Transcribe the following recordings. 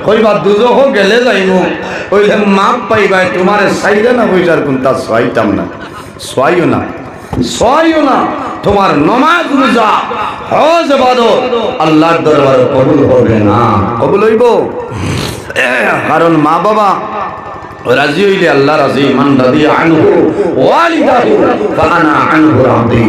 কইবা দুজহ গেলে যাইমু কইলে মাপ পাইবাই তোমারে চাইলে না পয়সার কোনটা চাইতাম না চাইও না চাইও না তোমার নমাজ রোজা হজ ইবাদত আল্লাহর দরবারে কবুল হবে না কবুল হইব কারণ মা বাবা রাজি হইলে আল্লাহ রাজি মান রাদিয়া আনহু ওয়ালিদাহু ফাআনা আনহু রাদি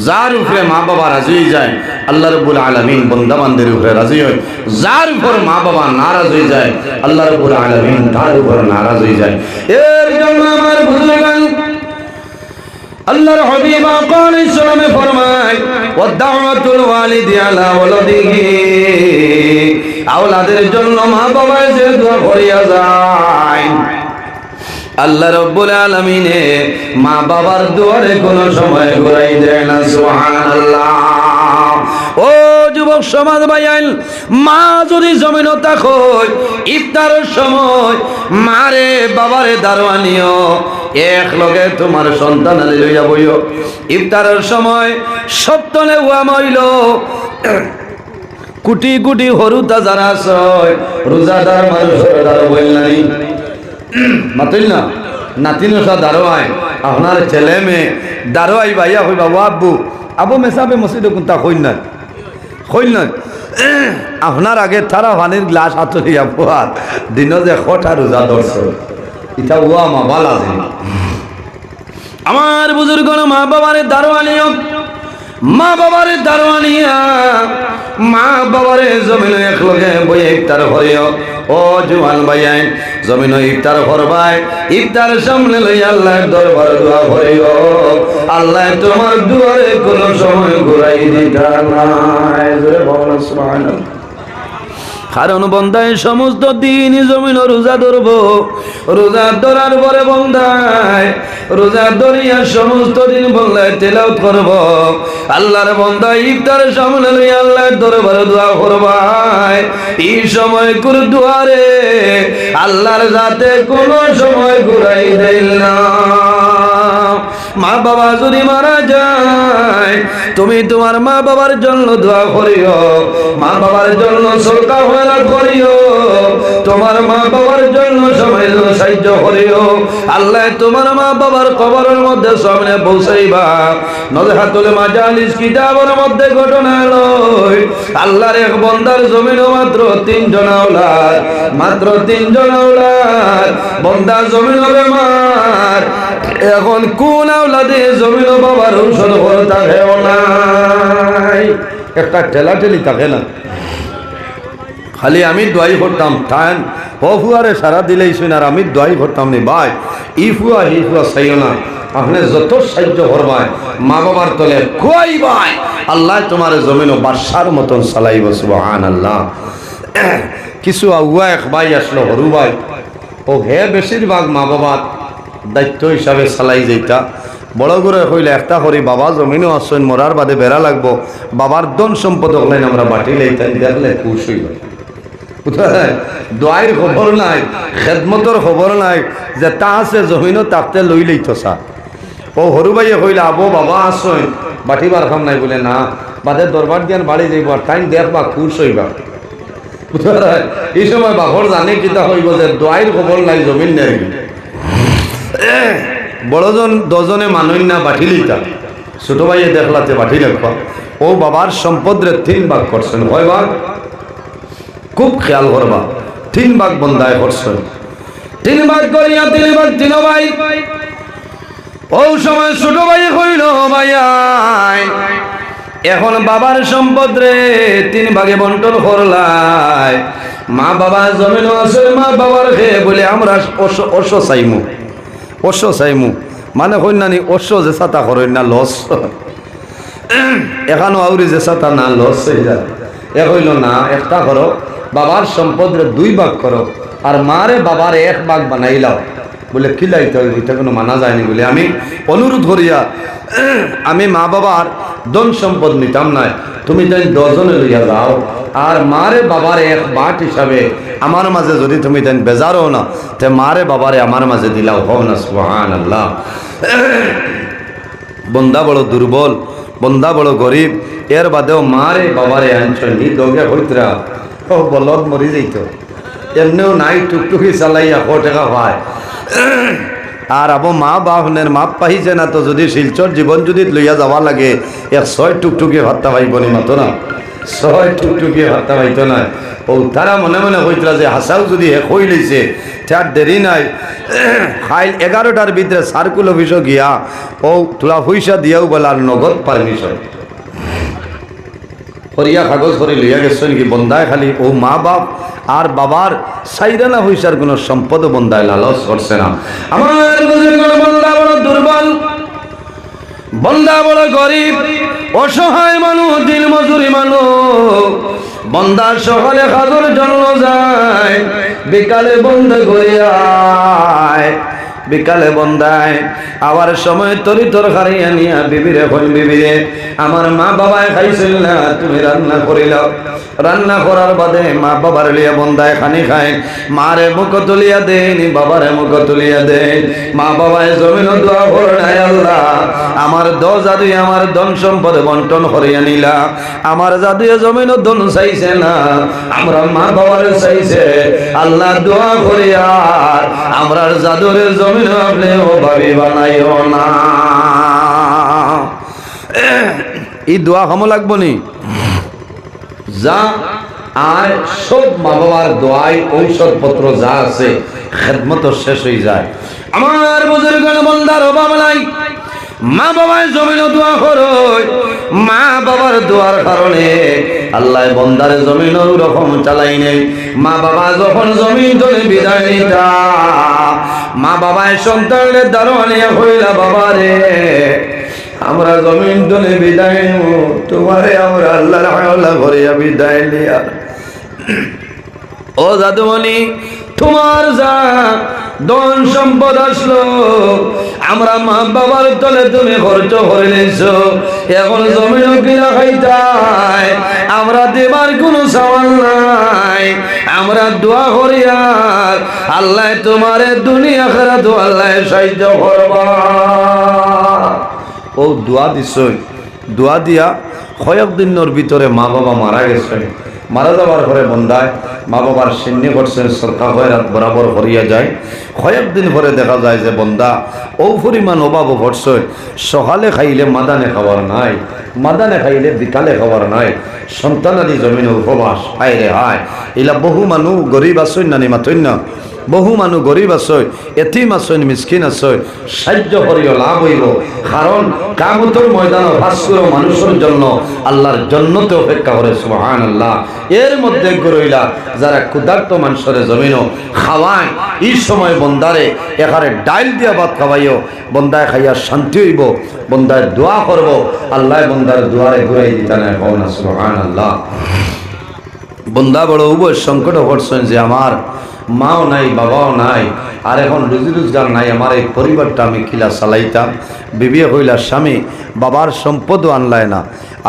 যার উপরে মা বাবা রাজি হয়ে যায় আল্লাহ রাব্বুল আলামিন বান্দা বান্দার উপরে রাজি হয় যার উপর মা বাবা নারাজ হয়ে যায় আল্লাহ রাব্বুল আলামিন তার উপর নারাজ হয়ে যায় এর জন্য আমার বুজুর্গান আল্লাহর হাবিব আলাইহিস সালামে ফরমায় ওয়াদাওয়াতুল ওয়ালিদি আলা ওয়ালাদিহি আওলাদের জন্য মা বাবা যে দোয়া করিয়া যায় আল্লাহ রাব্বুল আলামিনে মা বাবার দুয়ারে কোনো সময় ঘুরাই দেয় না সুবহানাল্লাহ ও যুবক সমাজ ভাইয়াল মা যদি জমিনও থাকো ইফতারের সময় মারে বাবারে দারোয়ানিও এক লগে তোমার সন্তান লইয়া বইও ইফতারের সময় সপ্তলে হুয়া মইল কোটি কোটি হরুতা যারা আছে রোজাদার মানুষের দারো বইল নাই মাতিল না নাতিনসা দারোয়াই আপনার ছেলে মেয়ে দারোয়াই ভাইয়া হইবা ও আব্বু আবু মেসাবে মসজিদে কোনটা কইন না আপনার আগে তারা পানির গ্লাস হাতলিয়া পোয়ার দিন যে খটা রোজা ধরছে এটা ও আমা বালা আমার বুজুর্গ মা বাবারে দারোয়ানিও মা বাবারে দারোয়ানিয়া মা বাবারে জমিন এক লগে বই ইফতার করিও ও জওয়ান ভাইয়াই জমিন ইফতার করবাই ইফতার সামনে লই আল্লাহর দরবারে দোয়া করিও আল্লাহ তোমার দুয়ারে কোন সময় ঘুরাই দিতা নাই জোরে বলো সুবহানাল্লাহ কারণ বন্দায় সমস্ত দিন জমিন রোজা ধরবো রোজা ধরার পরে বন্দায় রোজা ধরিয়া সমস্ত দিন বন্দায় তেলাওয়াত করব আল্লাহর বন্দা ইফতারের সামনে লই আল্লাহর দরবারে দোয়া করবাই এই সময় কুর দুয়ারে আল্লাহর জাতে কোন সময় ঘুরাই দেই না মা বাবা যদি মারা যায় তুমি তোমার মা বাবার জন্য দোয়া করিও মা বাবার জন্য সদকা করিও তোমার মা বাবার জন্য সবাই সাহায্য করিও আল্লাহ তোমার মা বাবার কবরের মধ্যে সামনে পৌঁছাইবা নজহাতুল মাজালিস কিতাবের মধ্যে ঘটনা লয় আল্লাহর এক বান্দার জমিনে মাত্র 3 জন আওলাদ মাত্র 3 জন আওলাদ বান্দা জমিনে বেমার এখন কোন আওলাদে জমিনে বাবার ঔষধ করে থাকেও নাই একটা ঠেলাঠেলি থাকে না খালি আমি দোয়াই করতাম টাইম ফুয়ারে সারা দিলেই শুন আর আমি দোয়াই করতাম নি ভাই ই ফুয়া চাইও না আপনি যত সাহায্য করবাই মা বাবার তলে খুয়াই ভাই আল্লাহ তোমার জমিন বাদশার মতন চালাইব সুবহানাল্লাহ কিছু আগুয়া এক ভাই আসলো হরু ভাই ও হে বেশিরভাগ মা বাবার দায়িত্ব হিসাবে চালাই যেটা বড় করে হইলে একটা করি বাবা জমিনও আসছেন মরার বাদে বেড়া লাগবো বাবার ধন সম্পদ হলেন আমরা বাটিলেই তাই দেখলে খুশ হইব কোথায় দোয়াইর খবর নাই খেদমতর খবর নাই যে তা আছে জমিনও তাতে লইলেই তো সা ও হরু ভাইয়ে কইলে আবো বাবা আসছেন বাটিবার খাম নাই বলে না বাদে দরবার দিয়ান বাড়ি যাইব আর টাইম দেখবা খুশ হইবা কোথায় এই সময় বাপর জানে কিতা হইব যে দোয়াইর খবর নাই জমিন নেই বড়জন দজনে মানুষ না বাঠিলিতা ছোট ভাইয়ে দেখলাতে বাঠি রাখবা ও বাবার সম্পদরে 3 ভাগ করছেন হয় ভাগ খুব খেয়াল করবা 3 ভাগ বন্দায় করছেন 3 ভাগ করিয়া 3 ভাগ 3 ভাই ও সময় ছোট ভাই কইল ভাইয়া এখন বাবার সম্পদ রে 3 ভাগে বন্টন করলাই মা বাবা জমিন আছে মা বাবার খেয়ে বলে আমরা অশ্ব চাইমু মানে কন্যানি অশ্ব যে চাতা করেন না লস এখানো আউরি যে চাতা না লস হয়ে যায় এ হইল না একটা করো বাবার সম্পদের 2 ভাগ করো আর মারে বাবার 1 ভাগ বানাইলাও বলে কি লাইতে এটা কোনো মানা যায়নি বলে আমি অনুরোধ করিয়া আমি মা বাবার ধন সম্পদ নিতাম না তুমি তাই 10 জনে লইয়া যাও আর মারে বাবারে 1 বাট হিসাবে আমার মাঝে যদি তুমি তাই বেজারও না তে মারে বাবারে আমার মাঝে দিলাও হও না সুবহানাল্লাহ বন্দা বড় দুর্বল বন্দা বড় গরিব এর বাদেও মারে বাবারে আনছ নি দগে হইতরা ও বলদ মরি যাইত এমনিও নাই টুকটুকি চালাইয়া 100 টাকা পায় আর আবো মা বাপনের মাপ পাইছে না তো যদি শিলচর জীবন যদি লইয়া যাওয়া লাগে 100 টুকটুকি ভাত্তা পাইব নি মাতো না 100 টুকটুকি ভাত্তা পাইতো না ও তারা মনে মনে কইতরা যে হাসাও যদি হই লইছে তার দেরি নাই খাইল 11টার ভিতরে সার্কুল অফিসে গিয়া ও তোলা পয়সা দিয়াও বলার নগদ পারমিশন করিয়া কাগজ করে লইয়া গেছেন কি বন্দায় খালি ও মা বাপ আর বাবার সাইরানা হইসার কোনো সম্পদ বন্দায় লালস করছে না আমার বুজুর্গরা বন্দা বড় দুর্বল বন্দা বড় গরিব অসহায় মানুষ দিন মজুরি মানুষ বন্দা সকালে খাজুর জন্য যায় বিকালে বন্ধ করিয়ায় বিকালে বন্দায় আবার সময় তরি তরকারি আনিয়া বিবিরে কইন বিবিরে আমার মা বাবায় খাইছিল না তুমি রান্না করিলাও রান্না করার বাদে মা বাবার লিয়া বন্দায় খানি খায় মারে মুখ তুলিয়া দেন বাবারে মুখ তুলিয়া দেন মা বাবায় জমিন দোয়া করে নাই আল্লাহ আমার জাদুই আমার ধন সম্পদ বন্টন করিয়া নিলা আমার জাদুয়ে জমিন ধন চাইছে না আমরা মা বাবার চাইছে আল্লাহ দোয়া করিয়া আমরা জাদুরে জমিন আপনি ও ভাবি বানাইও না এই দোয়া কম লাগবো নি যা আর সব মা বাবার দোয়াই ঔষধপত্র যা আছে খেদমত শেষ হয়ে যায় আমার বুজুর্গের বন্দার অভাব নাই মা বাবার জমিন দোয়া করো মা বাবার দোয়ার কারণে আল্লাহ বন্দার জমিন ওরকম চালাই নেই মা বাবা যখন জমিন ধরে বিদায় নিতা মা বাবায় সন্তানের দারোয়ানিয়া হইলা বাবারে আমরা জমিন ধরে বিদায় নেব তোমারে আমরা আল্লাহর হাওলা করিয়া বিদায় নিয়া ও জাদুমণি তোমার যা ধন সম্পদ আসলো আমরা মা বাবার তলে তুমি খরচ করে নিয়েছো এখন জমিন কিনা খাইতাই আমরা দেবার কোনো সামাল নাই আমরা দোয়া করি আর আল্লাহ তোমারে দুনিয়া আখিরাত আল্লাহ সাহায্য করবা ও দোয়া দিছই দোয়া দিয়া কয়েকদিনের ভিতরে মা বাবা মারা গেছে মারা যাওয়ার পরে বন্দায় মা বাবার সিন্নি করছেন সরকার হয়ে রাত বরাবর করিয়া যায় কয়েকদিন পরে দেখা যায় যে বন্দা ও পরিমাণ অভাব ভরছে সকালে খাইলে মাদানে খাবার নাই মাদানে খাইলে বিকালে খাবার নাই সন্তানাদি জমিনে উপবাস হায় রে হায় এলা বহু মানুষ গরিব আসই নানি মাতই না বহু মানুষ গরিব আসই এতিম আসই মিসকিন আসই সাহায্য করিও লাভ হইব কারণ কিয়ামতের ময়দানে ভাস্কর মানুষের জন্য আল্লাহর জান্নাতে অপেক্ষা করে সুবহানাল্লাহ এর মধ্যে গরইলা যারা ক্ষুধার্ত মানুষের জমিনও খাওয়ায় এই সময় বন্দারে এখানে ডাইল দিয়া ভাত খাওয়াইও বন্দায় খাইয়া শান্তি হইব বন্দায় দোয়া করব আল্লাহ বন্দার দুয়ারে ঘুরাই দিতা না কওনা সুবহানাল্লাহ বন্দা বড় উভয় সংকট পড়ছেন যে আমার মাও নাই বাবাও নাই আর এখন রুজি রোজগার নাই আমার এই পরিবারটা আমি কিলা চালাইতাম বিবিয়ে হইলা স্বামী বাবার সম্পদও আনলায় না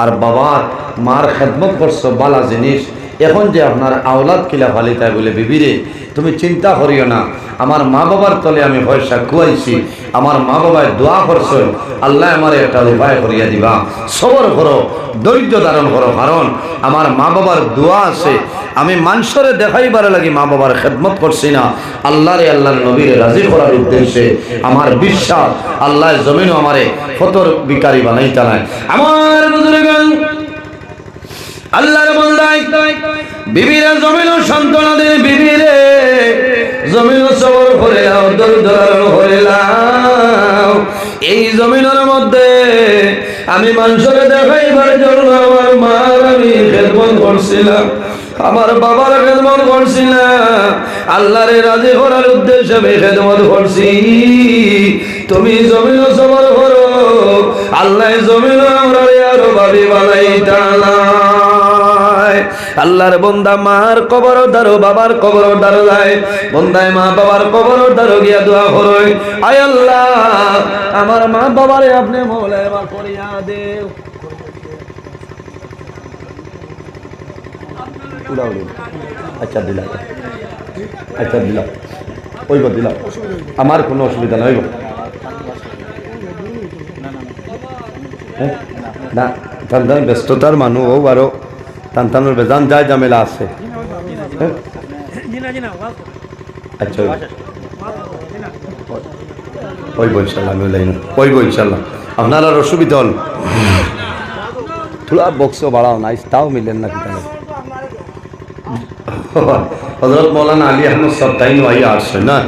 আর বাবার মার খেদমত করছো বালা জিনিস এখন যে আপনার আওলাদ কিলা ফালিতায় বলে বিবিরে তুমি চিন্তা করিও না আমার মা বাবার তলে আমি পয়সা খুয়াইছি আমার মা বাবায় দোয়া করছো আল্লাহ আমার একটা উপায় করিয়া দিবা সবর করো ধৈর্য ধারণ করো কারণ আমার মা বাবার দোয়া আছে আমি মানুষরে দেখাইবার লাগি মা বাবার খেদমত করছি না আল্লাহরে আল্লাহর নবীরে রাজি করার উদ্দেশ্যে আমার বিশ্বাস আল্লাহ জমিনও আমারে ফতর বিকারি বানাইতা নাই আমার বুজুর্গগণ আল্লাহর বান্দায় বিবিরা জমিনও সন্তানাদের বিবিরে জমিনও সবর করে নাও দরদর করে নাও এই জমিনের মধ্যে আমি মানুষকে দেখাইবার জন্য আমার মার আমি খেদমত করছিলাম আমার বাবার খেদমত করছি না আল্লাহরে রাজি করার উদ্দেশ্যে আমি খেদমত করছি তুমি জমিনও সবর করো আল্লাহ জমিনও আমরা আরো ভাবি বানাইতা না আল্লাহর বন্দা মার কবর দারো বাবার কবর দারো যায় বন্দায় মা বাবার কবর দারো গিয়া দোয়া করো আয় আল্লাহ আমার মা বাবারে আপনি মওলায় মা করিয়া দেও উড়াও আচ্ছা দিলা ওইব দিলা আমার কোনো অসুবিধা নাই না টান ব্যস্ততার মানুষ ও আরো টান বেজান যায় ঝামেলা আছে আচ্ছা ওইব ইনশাল্লাহ, আমি লাইন ওইব ইনশাল্লাহ। আপনার আর অসুবিধা হল থোড়া বক্সও বাড়াও নাই, তাও মিলেন না কিতা হজরত মৌলানা আলী আহমদ সব তাই আইয়া আসছে না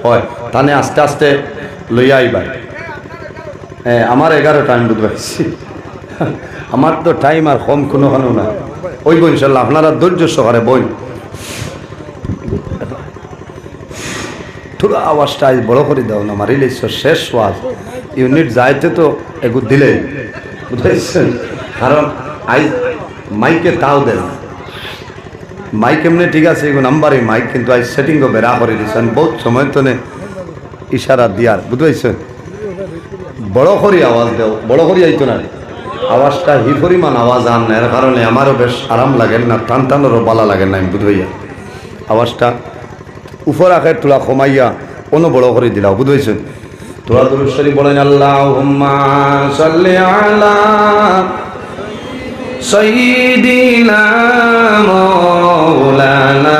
হয় তানে আস্তে আস্তে লইয়া আইবার। আমার 11 টাইম বুঝতে পারছি, আমার তো টাইম আর কম কোনো না। ওই বই ইনশাল্লাহ, আপনারা ধৈর্য সহকারে বই থোড়া আওয়াজটা আজ বড় করে দাও না, মারিলে শেষ ওয়াজ ইউনিট যাইতে তো এগু দিলে বুঝাইছেন। কারণ আজ মাইকে তাও দেন, মাইক এমনি ঠিক আছে এগু নাম্বারই মাইক, কিন্তু আজ সেটিংও বেড়া করে দিয়েছেন বহুত সময় তো ইশারা দিয়ার বুঝাইছেন। বড় করি আওয়াজ দেও, বড় করি আইতো না আওয়াজটা হি পরিমাণ আওয়াজ আন না, এর কারণে আমারও বেশ আরাম লাগেন না, টান টানেরও বালা লাগেন না। আমি বুঝাইয়া আওয়াজটা উপর আখে তোলা কমাইয়া অন্য বড় করে দিলাও বুঝাইছেন। তোরা দুরূদ শরীফ বলেন আল্লাহুম্মা সাল্লি আলা সাইয়্যিদিনা মাওলানা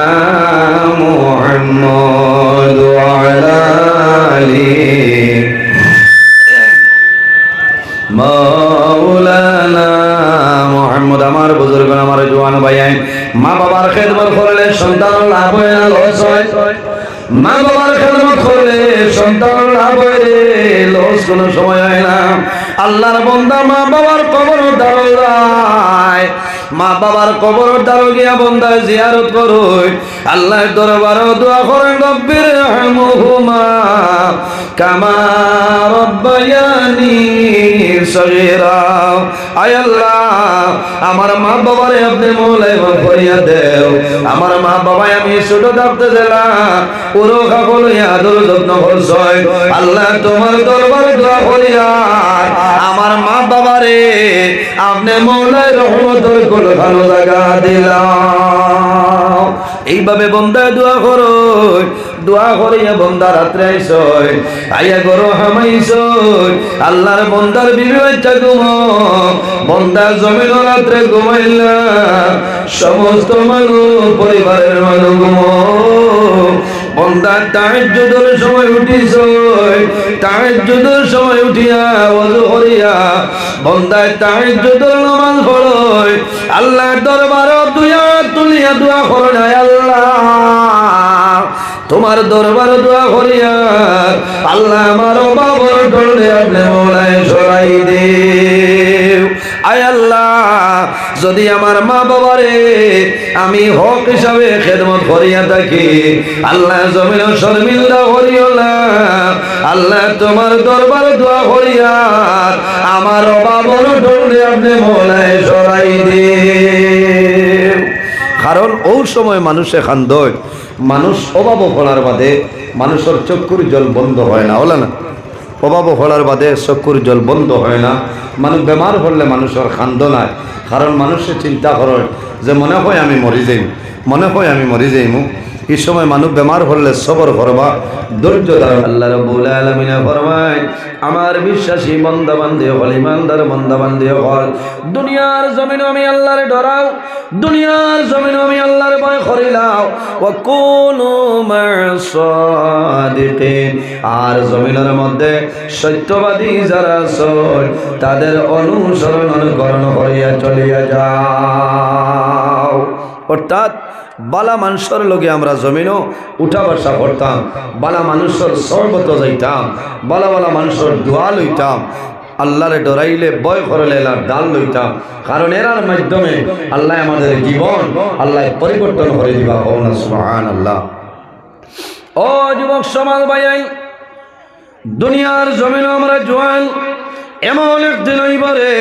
মুহাম্মদ ওয়া আলা আলিহি মাওলানা মুহাম্মদ। আমার বুজুর্গ, আমার জওয়ান ভাই, মা বাবার খেদমত করলে সন্তান লাভ হয় না লস হয়। মা বাবার খেদমত করলে সন্তান লাভ হয় রে, লস কোনো সময় হয় না। আল্লাহর বান্দা মা বাবার কবর দাঁড়ায়, মা বাবার কবর দাঁড়ো গিয়া বন্দা জিয়ারত করো, আল্লাহর দরবারে দোয়া করেন রব্বির রহমহুমা কামা রব্বায়ানি সগীরা। আয় আল্লাহ, আমার মা বাবারে আপনি মওলাই মাফ করিয়া দেও। আমার মা বাবাই আমি ছোট থাকতে দিলাম পুরো কাকল আদর যত্ন করছয়, আল্লাহ তোমার দরবারে দোয়া করিয়া আমার মা বাবারে আপনি মওলাই রহমতের কোল ভালো জায়গা দিলাম। এইভাবে বন্দা দোয়া করো, দোয়া করিয়া বন্দা রাত্রে আইসয়, আইয়া করো হামাইসয়। আল্লাহর বন্দার বিবি বাচ্চা ঘুমো, বন্দা জমিন রাত্রে ঘুমাইলা, সমস্ত মানুষ পরিবারের মানুষ ঘুমো। বন্দা তাহাজ্জুদের সময় উঠিছয়, তাহাজ্জুদের সময় উঠিয়া ওযু করিয়া বন্দা তাহাজ্জুদের নামাজ পড়য়, আল্লাহর দরবারে দুয়া তুলিয়া দোয়া করেন আল্লাহ তোমার দরবারে দোয়া করিয়া আল্লাহ আমার বাবার ডলে আপনি মওলাই সরাই দেও। আয় আল্লাহ, যদি আমার মা বাবারে আমি হক হিসাবে খেদমত করিয়া থাকি, আল্লাহ জমিন শর্মিন্দা করিও না। আল্লাহ তোমার দরবারে দোয়া করিয়া আমার বাবার ডলে আপনি মওলাই সরাই দেও। কারণ ওই সময় মানুষে খান্দয়, মানুষ অভাব ফলার বাদে মানুষের চক্ষুর জল বন্ধ হয় না, হলো না? অভাব ফলার বাদে চক্ষুর জল বন্ধ হয় না। মানুষ বেমার হলে মানুষের খান্দ নাই, কারণ মানুষে চিন্তা করে যে মনে হয় আমি মরি যাই, মনে হয় আমি মরি যাইমু। এই সময় মানুষ বেমার হলে সবর করবা, ধৈর্য ধরা। আল্লাহ রাব্বুল আলামিন ফরমায়, আমার বিশ্বাসী বান্দা বান্দী হল, ইমানদার বান্দা বান্দী হল, দুনিয়ার জমিনে আমি আল্লাহরে ডরাও, দুনিয়ার জমিনে আমি আল্লাহর ভয় করিলাও। ওয়া কুনু মা'আস সাদিকিন, আর জমিনের মধ্যে সত্যবাদী যারা আছে তাদের অনুসরণ অনুকরণ করিয়া চলিয়া যাও। অর্থাৎ বালা মানুষের লগে আমরা জমিনও উঠা বসা করতাম, বালা মানুষের সর্বত যাইতাম, বালা বালা মানুষের দোয়া লইতাম, আল্লাহরে ডরাইলে ভয় করলে এলার ডাল লইতাম। কারণ এরার মাধ্যমে আল্লাহ আমাদের জীবন আল্লাহ পরিবর্তন করে দিবা। সুবহানাল্লাহ। ও যুবক সমাজ ভাই, দুনিয়ার জমিনও আমরা জোয়ান, এমন একদিন হইবারে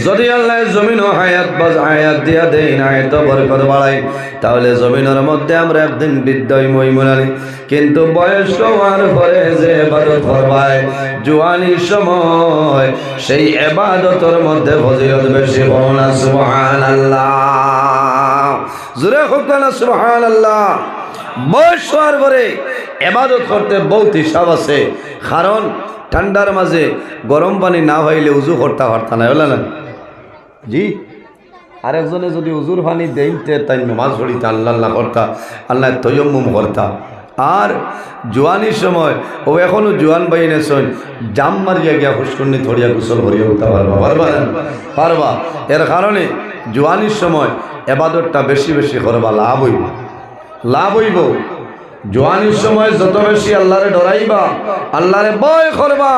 যদি আল্লাহ জমিন হায়াত দিয়া দেয় না, এত বরকত বাড়াই, তাহলে জমিনের মধ্যে আমরা একদিন বৃদ্ধই মহিমানি। কিন্তু বয়স হওয়ার পরে যে ইবাদত করবায় জওয়ানির সময়, সেই ইবাদতের মধ্যে ফজিলত বেশি। বলনা সুবহানাল্লাহ, জোরে হোক না সুবহানাল্লাহ। বয়স হওয়ার পরে ইবাদত করতে বহুত হিসাব আছে, কারণ ঠান্ডার মাঝে গরম পানি না হইলে উজু করতে পারত না, হলো না? জি আরেকজনে যদি উজুর পানি দেইতে তাই নমাজ পড়িতে আল্লাহ আল্লাহ করতা, আল্লাহ তৈয়ম্মুম করতা। আর জোয়ানির সময় ও এখনো জোয়ান বাইনে শোন জাম মারিয়া গিয়া ফুসকুন্নি থরিয়া গোসল করিয়া উঠতে পারবা, পারবা পারবা। এর কারণে জোয়ানির সময় এবাদতটা বেশি বেশি করবা, লাভ হইব, লাভ হইব। জোয়ানির সময় যত বেশি আল্লাহরে ডরাইবা, আল্লাহরে ভয় করবা,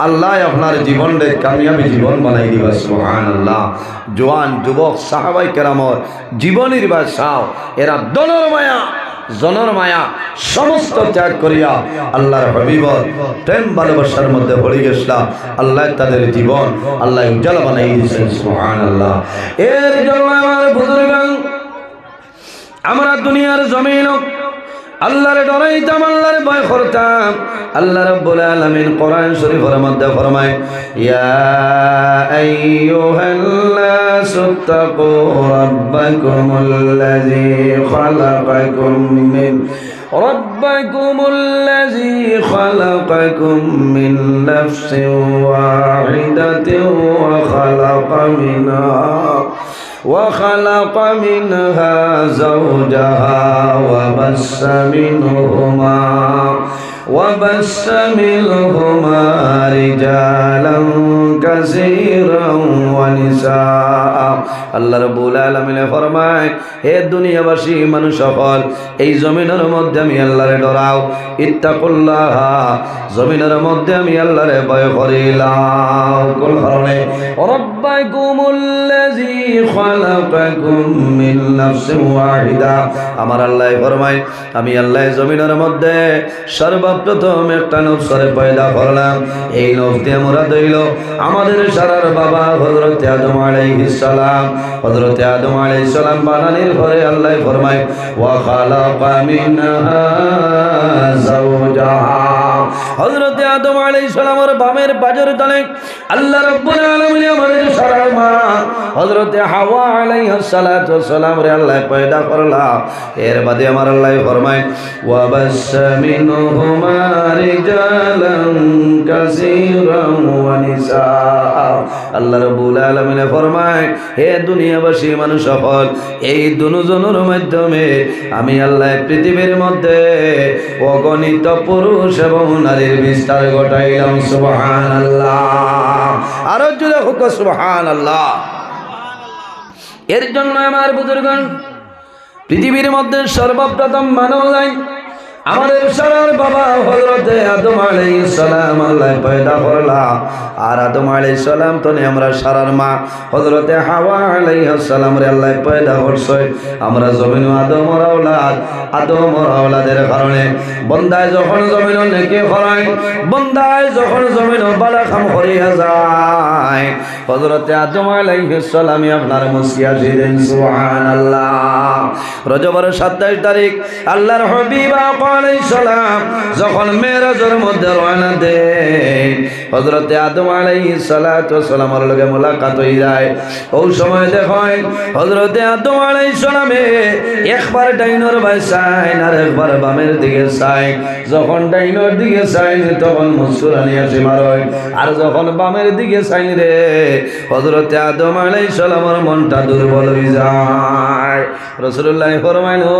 আল্লাহ আপনার জীবনকে কামিয়াবি জীবন বানাই দিবা। সুবহানাল্লাহ। জোয়ান যুবক সাহাবাই কেরামর জীবনের বাসাও এরা দনের মায়া জনের মায়া সমস্ত ত্যাগ করিয়া আল্লাহর হাবিবর প্রেম ভালোবাসার মধ্যে পড়ে গেছিল। আল্লাহ তাদের জীবন আল্লাহ উজ্জ্বল বানাই দিয়েছেন। সুবহানাল্লাহ। এর জন্য আমার বুজুর্গান, আমরা দুনিয়ার জমিন আল্লাহরে ডরাইতাম, আল্লাহরে ভয় করতাম। আল্লাহ রাব্বুল আলামিন কোরআন শরীফের মধ্যে ফরমায়, ইয়া আইয়ুহান্নাসু তাকু রাব্বাকুমুল্লাযী খালাকাকুম মিন নাফসিন ওয়াহিদাতিন وخلق منها زوجها وبث منهما رجالا كثيرا ونساء। আল্লাহ রাব্বুল আলামিন ফরমায়, হে দুনিয়াবাসী মানুষ সকল, এই জমিনের মধ্যে আমি আল্লাহরে ডরাও। ইত্তাকুল্লাহ, জমিনের মধ্যে আমি আল্লাহরে ভয় করিলাম। কোন কারণে? রাব্বাকুমুল্লাযী খালাকাকুম মিন নাফসিন ওয়াহিদা। আমার আল্লাহ ফরমায়, আমি আল্লাহ জমিনের মধ্যে সর্বপ্রথম একটা নফসরে পয়দা করলাম। এই নফস দিয়ে মুরাদ হইল আমাদের সারার বাবা হযরত আদম আলাইহিস সালাম। হযরত আদম আলাইহিস সালাম বানানোর পরে আল্লাহ ফরমায়, ওয়া খালাকা মিনহা যাওজাহা। হযরত আদম আলাইহিস সালামের বামের পাজর তলে আল্লাহ রাব্বুল আলামিন আমাদের সারার মা হযরত হাওয়া আলাইহিস সালাতু ওয়াস সালাম রে আল্লাহ পয়দা করলা। এর বাদে আমার আল্লাহ ফরমায়, ওয়া বাসসা মিনহুমা রিজালান কাসীরান ওয়া নিসা। আল্লাহ রাব্বুল আলামিন ফরমায়, হে দুনিয়াবাসী মানুষ সকল, এই দুজনের মাধ্যমে আমি আল্লাহ পৃথিবীর মধ্যে অগণিত পুরুষ এবং নারীর বিস্তার ঘটাইলাম। সুবহানাল্লাহ। আরো জোরে হোক সুবহানাল্লাহ। এর জন্য আমার বুজুর্গণ, পৃথিবীর মধ্যে সর্বপ্রথম মানব নাই আমাদের সারার বাবা হযরত আদম আলাইহিস সালাম আল্লাহ পয়দা করলা। আর আদম আলাইহিস সালাম তো আমরা সারার মা হযরত হাওয়া আলাইহিস সালাম রে আল্লাহ পয়দা করছে। আমরা জমিন আদমের আওলাদ, আদমের আওলাদের কারণে বন্দায় যখন জমিন নেকি করায়, বন্দায় যখন জমিন ভালো কাম করিয়া যায়, হযরত আদম আলাইহিস সালাম আপনার মুসিয়া দিলেন। সুবহানাল্লাহ। রজবের 27 তারিখ আল্লাহর হাবিব আলাইহিস সালাম যখন মেরাজের মধ্যে রওনা দেন, হযরত আদম আলাইহিস সালাতু ওয়াস সালামের লগে মুলাকাত হই যায়। ওই সময় দেখেন হযরত আদম আলাইহিস সালামে একবার ডাইনোর ভাই চাই আর একবার বামের দিকে চাই। যখন ডাইনোর দিকে চাই তখন মুসকুরানি আসে মারয়, আর যখন বামের দিকে চাই রে হযরত আদম আলাইহিস সালামের মনটা দুর্বল হয়ে যায়। রাসূলুল্লাহ ফরমাইল, ও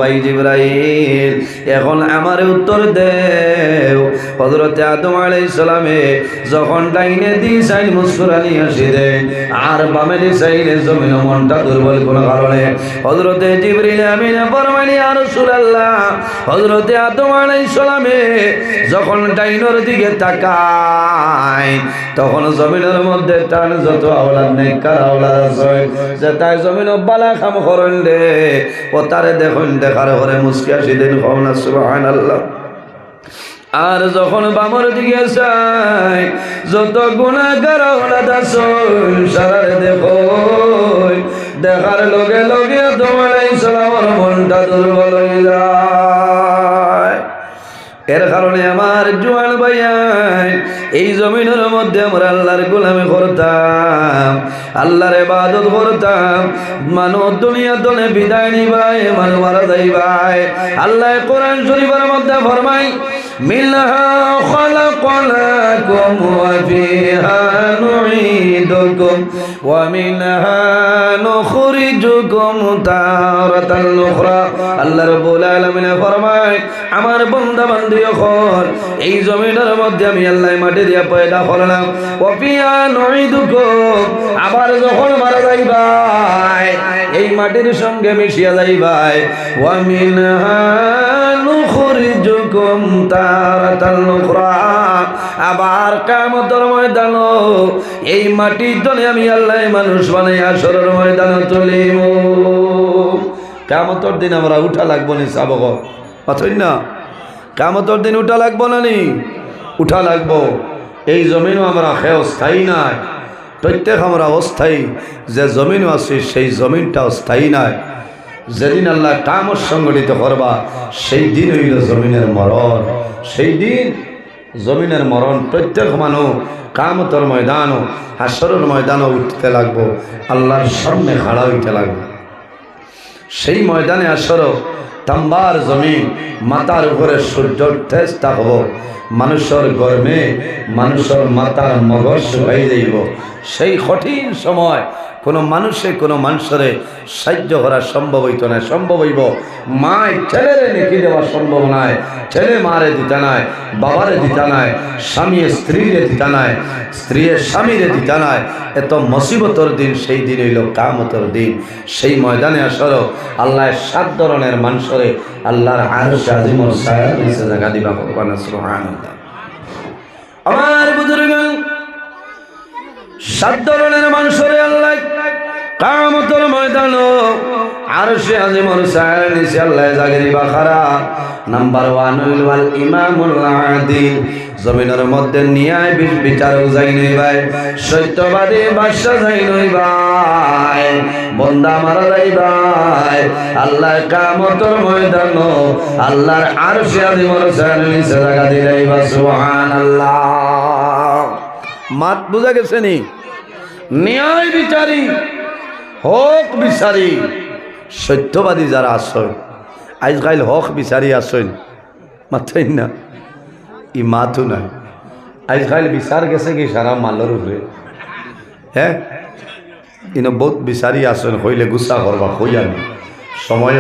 ভাই জিবরাইল, এখন আমার উত্তর দেও। হযরত আদম আলাইহিস সালামে যখন ডাইনে দি চাই মুসকুরানি আসি দেন, আর বামে দি চাইলে জমিন মনটা দুর্বল কোন কারণে। হযরত জিবরিল আমিন ফরমাইল, ইয়া রাসূলুল্লাহ, হযরত আদম আলাইহিস সালামে যখন ডাইনোর দিকে তাকায় তখন জমিনের মধ্যে টান যত আওলাদ নেককার আওলাদ আছে যে তাই জমিন বালা কাম করেন দে ও তারে দেখুন, দেখার পরে মুস্কি আসি দেন। সুবহানাল্লাহ। আর যখন বামর দিকে চাই যত গুনাহগার আওলাদ আছে সারারে দেখো, দেখার লগে লগে আদম আলাইহিস সালামের মনটা দুর্বল হয়ে যায়। এর কারণে আমার জোয়ান ভাইয়াই, এই জমিনের মধ্যে আমরা আল্লাহর গোলামি করতাম, আল্লাহর ইবাদত করতাম। মানব দুনিয়া দলে বিদায় নিবাই, মানুষ মারা যাইবাই। আল্লাহ কোরআন শরীফের মধ্যে ফরমায়, মিনহা খালাকনাকুম ওয়া ফিহা নুঈদুকুম ومنها نخرجكم تارة أخرى আল্লাহ রাব্বুল আলামিন ফরমায় আমার বান্দা বান্দি হল এই জমিনের মধ্যে আমি আল্লাহ মাটি দিয়া পয়দা করলাম ওয়া নুইদুকুম আবার যখন মারা যাইবাই এই মাটির সঙ্গে মিশিয়া যাইবাই ওয়া মিনহা নুখরিজুকুম তারাতান উখরা আবার কিয়ামতের ময়দানে এই মাটির তলে আমি আল্লাহ মানুষ বানাইয়া হাশরের ময়দানে তুলিব কিয়ামতের দিন আমরা উঠা লাগবো নি সাবক পাথই না কিয়ামতের দিন উঠা লাগবো না নি উঠা লাগবো এই জমিনও আমরা খেয়ে স্থায়ী নাই প্রত্যেক আমরা অস্থায়ী যে জমিনও আছে সেই জমিনটাও স্থায়ী নাই যেদিন আল্লাহ কামত সংগঠিত করবা সেই দিন হইল জমিনের মরণ সেই দিন জমিনের মরণ প্রত্যেক মানুষ কামতের ময়দানও হাশরের ময়দানও উঠতে লাগবো আল্লাহর সামনে খাড়া হইতে লাগবে সেই ময়দানে হাশরও তাম্বার জমিন মাথার উপরে সূর্যর তেজ থাকব মানুষের গরমে মানুষের মাথার মগজ শুকাই যাইব সেই কঠিন সময় কোনো মানুষে কোনো মানুষরে সাহায্য করা সম্ভব হইত না সম্ভব হইব মায় ছেলেরে নেকি দেওয়া সম্ভব নয় ছেলে মারে দিতা নাই বাবারে দিতা নাই স্বামী স্ত্রীরে দিতা নাই স্ত্রী স্বামীরে দিতা নাই এত মুসিবতর দিন সেই দিন হইল কিয়ামতের দিন সেই ময়দানে আসর আল্লাহ 7 ধরনের মানুষরে আল্লাহর আরশ আজিমর ছায়ার নিচে জায়গা দিবা ভগবান সুবহানাল্লাহ আমার বুজুর্গগণ 7 ধরনের মানুষরে আল্লাহ কিয়ামতের ময়দানে আরশ আজিমর ছায়ার নিচে আল্লাহ জায়গা দিবা খারা নাম্বার 1 হইল আল ইমামুল আদিল জমিনের মধ্যে ন্যায় বিচারক যাই নই ভাই সত্যবাদী বাদশা যাই নই ভাই বন্দা মারা যাই ভাই আল্লাহ কিয়ামতের ময়দানে আল্লাহর আরশ আজিমর ছায়ার নিচে জায়গা দিলাইবা সুবহানাল্লাহ মাত বুঝা গেছে নি ন্যায় বিচারী হক বিচারী সত্যবাদী যারা আসেন আজকাল হক বিচারী আসেন মাথায় না ই মাথু না আজকাল বিচার গেছে কি সারা মালের উপরে হ্যাঁ ইনো বহুত বিচারী আসেন হইলে গুসা করবা হইয়া নি সময়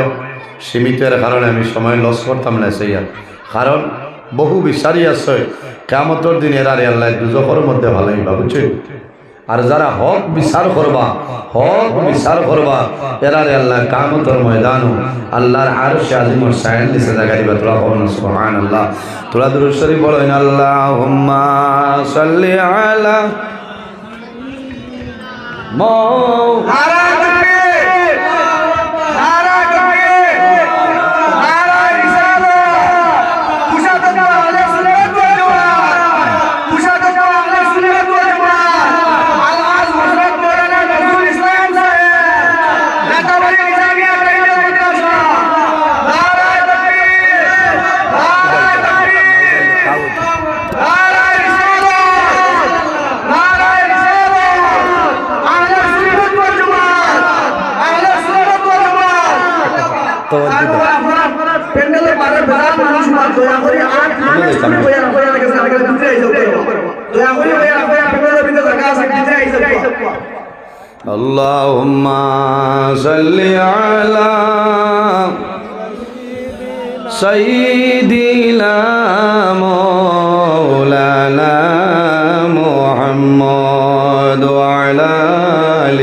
সীমিতের কারণে আমি সময় লস করতাম না সেই কারণ বহু বিচারী আছে কিয়ামতের দিন এরা আল্লাহ দুজখের মধ্যে ভালোই বুঝছেন আর যারা হক বিচার করবা এরা আল্লাহ কিয়ামতের ময়দানে আল্লাহর আরশ আজিমর ছায়ার নিচে জায়গা দিবা তোরা বলেন সুবহানাল্লাহ তোরা দুরূদ শরীফ বলেন আল্লাহুম্মা সাল্লি আলা اللهم صل على سيدنا مولانا محمد وعلى آل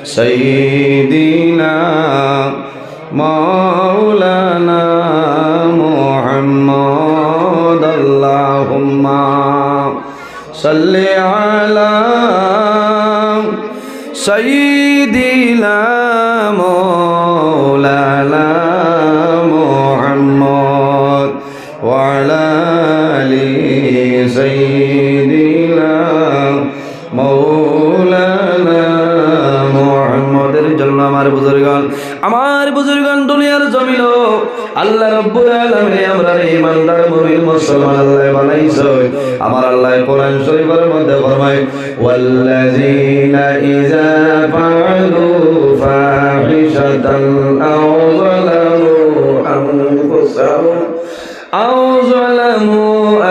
سيدنا مولانا محمد اللهم صل على سيدنا مولانا محمد وعلى آل سيدنا مولانا محمد জন্য আমার বুজুর্গান দুনিয়ার জমিন আল্লাহ রাব্বুল আলামিন আমরা ঈমানদার মুমিন মুসলমান আল্লাহ বানাইছে আমার আল্লাহ কোরআন শরীফের মধ্যে ফরমায় ওয়াল্লাযীনা ইযা ফাআলু ফাহিশাতান আও যালামু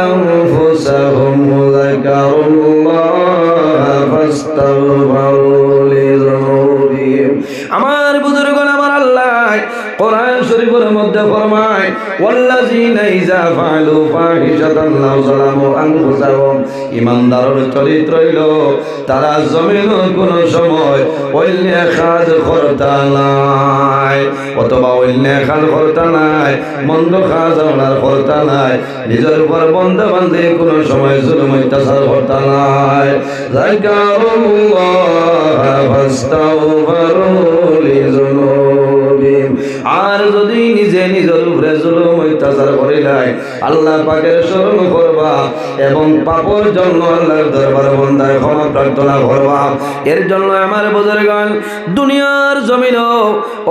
আনফুসাহুম যাকারুল্লাহ ফাস্তাগফারু মধ্যে ফরমায় ওয়াল্লাযীনা ইযা ফাআলু ফাহিশাতান লাউ যালামু আনফুসাহুম ঈমানদারের চরিত্র হইল তারা জমিনের কোন সময় অন্য কাজ করতা নাই অথবা অন্য কাজ করতা নাই মন্দ কাজ ওনার করতা নাই নিজের উপর বন্ধ বান্ধে কোন সময় জুলুম অত্যাচার করতা নাই যাকারুল্লাহ ফাস্তাগফিরু লিযুনুবিহিম আর যদি নিজে নিজের উপরে জুলুম অত্যাচার করিলাই আল্লাহ পাকের শরণ করবা এবং পাপের জন্য আল্লাহর দরবারে বন্দায় ক্ষমা প্রার্থনা করবা এর জন্য আমার বুজুর্গগণ দুনিয়ার জমিনও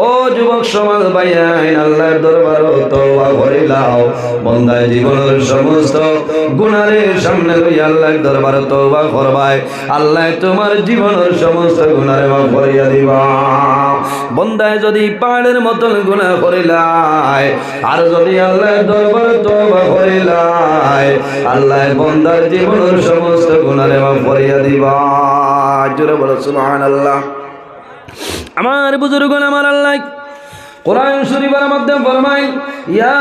ও যুবক সমাজ ভাইয়াইন আল্লাহর দরবারে তওবা করিলাও বন্দায় জীবনের সমস্ত গুনাহের সামনে লইয়া আল্লাহর দরবারে তওবা করবাই আল্লাহ তোমার জীবনের সমস্ত গুনাহ মাফ করিয়া দিবা বন্দায় যদি পাহাড়ের মতন গুনাহ করিলাই আর যদি আল্লাহর দরবারে তওবা করিলাই আল্লাহ বন্দার জীবনের সমস্ত গুনাহ মাফ করিয়া দিবা জোরে বলো সুবহানাল্লাহ আমার বুজুর্গগণ আমার আল্লাহ কোরআন শরীফের মধ্যে ফরমায় ইয়া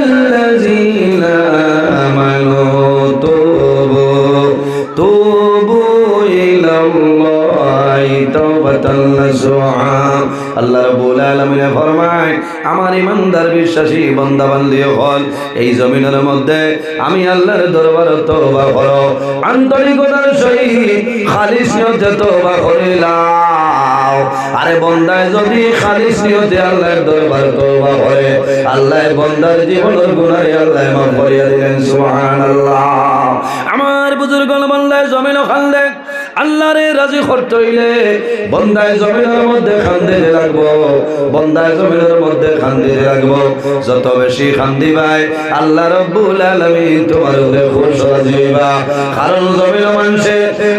আইয়ুহাল্লাযীনা আমানু তুবু ইলাল্লাহি তাওবাতান নাসুহা আল্লাহ রাব্বুল আলামিন ফরমায় আমার ঈমানদার বিশ্বাসী বান্দা বান্দি হল এই জমিনের মধ্যে আমি আল্লাহর দরবারে তওবা করো আন্তরিকতার সহিত খালিস নিয়তে তওবা করিলাও আরে বন্দায় যদি খালিস নিয়তে আল্লাহর দরবারে তওবা করে আল্লাহ বন্দার জীবনের গুনাহ আল্লাহ মাফ করিয়া দিলেন সুবহানাল্লাহ আমার বুজুর্গগণ বান্দায় জমিন খান্দে আল্লাহরে রাজি করতে হইলে বন্দায় জমিনের মধ্যে খান্দিতে লাগবো বন্দায় জমিনের মধ্যে খান্দিতে লাগবো যত বেশি খান্দিবাই আল্লাহ রাব্বুল আলামিন তোমার উপরে খুশি হইবা কারণ জমিন মানুষে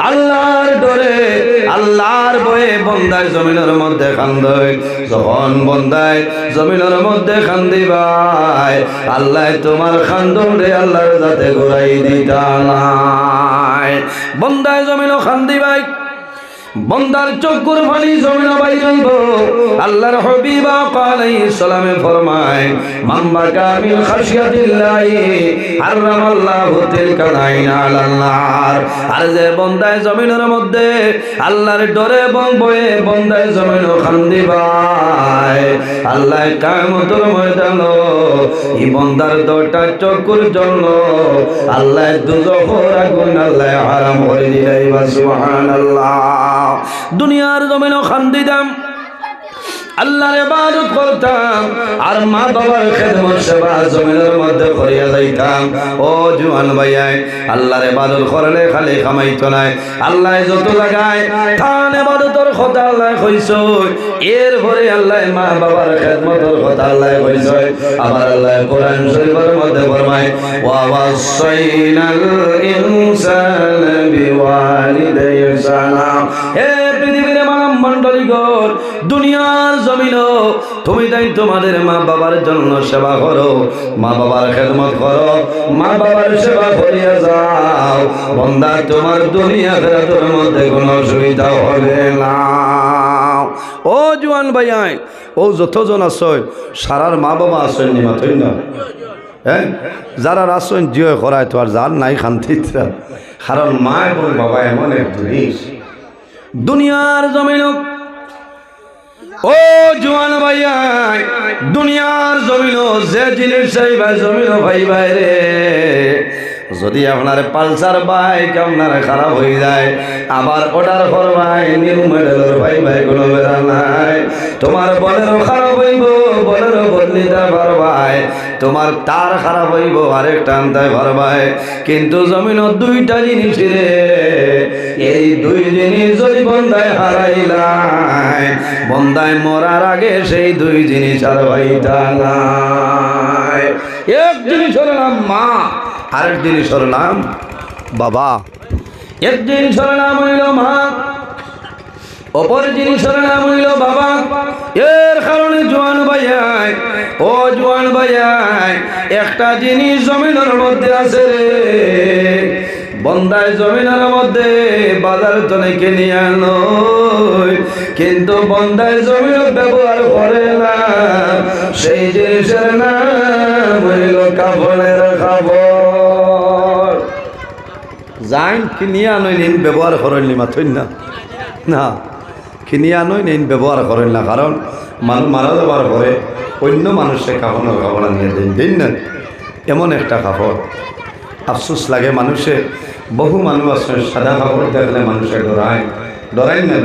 আল্লাহর ডরে আল্লাহর ভয়ে বন্দায় জমিনের মধ্যে খান্দে যখন বন্দায় জমিনের মধ্যে খান্দিবাই আল্লাহ তোমার খান্দরে আল্লাহর যাতে ঘুরাই দিতা নাই বন্দায় জমিন খান্দিবাই বন্দার চোখের পানি জমিন বাইরইব আল্লাহর হাবিব আলাইহিস সালামে ফরমায় মান বাকা মিন খাশিয়াতিল্লাহি হারামাল্লাহু তিলকা আইনা আলান নার আর যে বন্দায় জমিনের মধ্যে আল্লাহর ডরে বয়ে বন্দায় জমিন খান্দিবাই আল্লাহ কিয়ামতের ময়দানে এই বন্দার দুটা চোখের জন্য আল্লাহ দুজখের আগুন আল্লাহ হারাম করে দিলেন সুবহানাল্লাহ দুনিয়ার জমিনও খান্দিতাম আল্লাহর ইবাদত করতাম আর মা বাবার খেদমত সেবা জমিনের মধ্যে করিয়া যাইতাম ও জওয়ান ভাইয়াই আল্লাহর ইবাদত করলে খালি কামাইতো নাই আল্লাহ যত লাগায় তান ইবাদতের কথা আল্লাহ কইছো এর পরে আল্লাহ মা বাবার খেদমতের কথা আল্লাহ কইছো আবার আল্লাহ কোরআন শরীফের মধ্যে ফরমায় ওয়া ওয়াসাইনাল ইনসানা বিওয়ালিদাইহি সালাম হে পৃথিবীর মানব মণ্ডলীগণ দুনিয়ার জমিনও তুমি তাই তোমাদের মা বাবার জন্য সেবা করো মা বাবার খেদমত করো মা বাবার সেবা করিয়া যাও বান্দা তোমার দুনিয়া আখিরাতের মধ্যে কোনো অসুবিধা হবে না ও জওয়ান ভাইয়াই ও যতজন আছয় সারার মা বাবা আছেন নি মাথই না হ্যাঁ যারা আছেন জিও করায় তো আর যার নাই শান্তিতে কারণ মা এবং বাবা এমন এক জিনিস দুনিয়ার জমিনও ও জওয়ান ভাইয়াই দুনিয়ার জমিনও যে জিনিস চাইবা জমিনও ভাই ভাইরে যদি আপনার পালসার বাইক আপনার খারাপ হয়ে যায় আবার অর্ডার করবাই নিউ মডেলের ভাই ভাই কোনো বেড়া নাই তোমার বলেরও খারাপ হইব বলেরও বদলিতে পারবাই তোমার তার খারাপ হইব আরেকটা আনতে পারবাই কিন্তু জমিন দুইটা জিনিস রে এই দুই জিনিস যদি বন্দায় হারাইলাই বন্দায় মরার আগে সেই দুই জিনিস আর হইতা নাই এক জিনিস হলো নাম মা আরেক জিনিস হলো নাম বাবা এক জিনিস হলো নাম হইল মা অপর জিনিসের নাম হইল বাবা এর কারণে জওয়ান ভাইয়াই ও জওয়ান ভাইয়াই একটা জিনিস জমিনের মধ্যে আছে রে বন্দায় জমিনের মধ্যে বাজার তনে কিনে আনো, কিন্তু বন্দায় জমিন ব্যবহার করে না, সেই জিনিসের নাম হইল কাফনের কাপড়। যাইন কিনিয়া আনই নিন ব্যবহার করেন নি মাথইন না, না কিনিয়া আনই নিন ব্যবহার করেন না, কারণ মানুষ মারা যাবার পরে অন্য মানুষের কাফনের কাপড় নিয়ে দিন দিন না, এমন একটা কাপড়। আফসোস লাগে মানুষে, বহু মানুষ আছে সাদা কাপড় দেখলে মানুষের ডরাই না,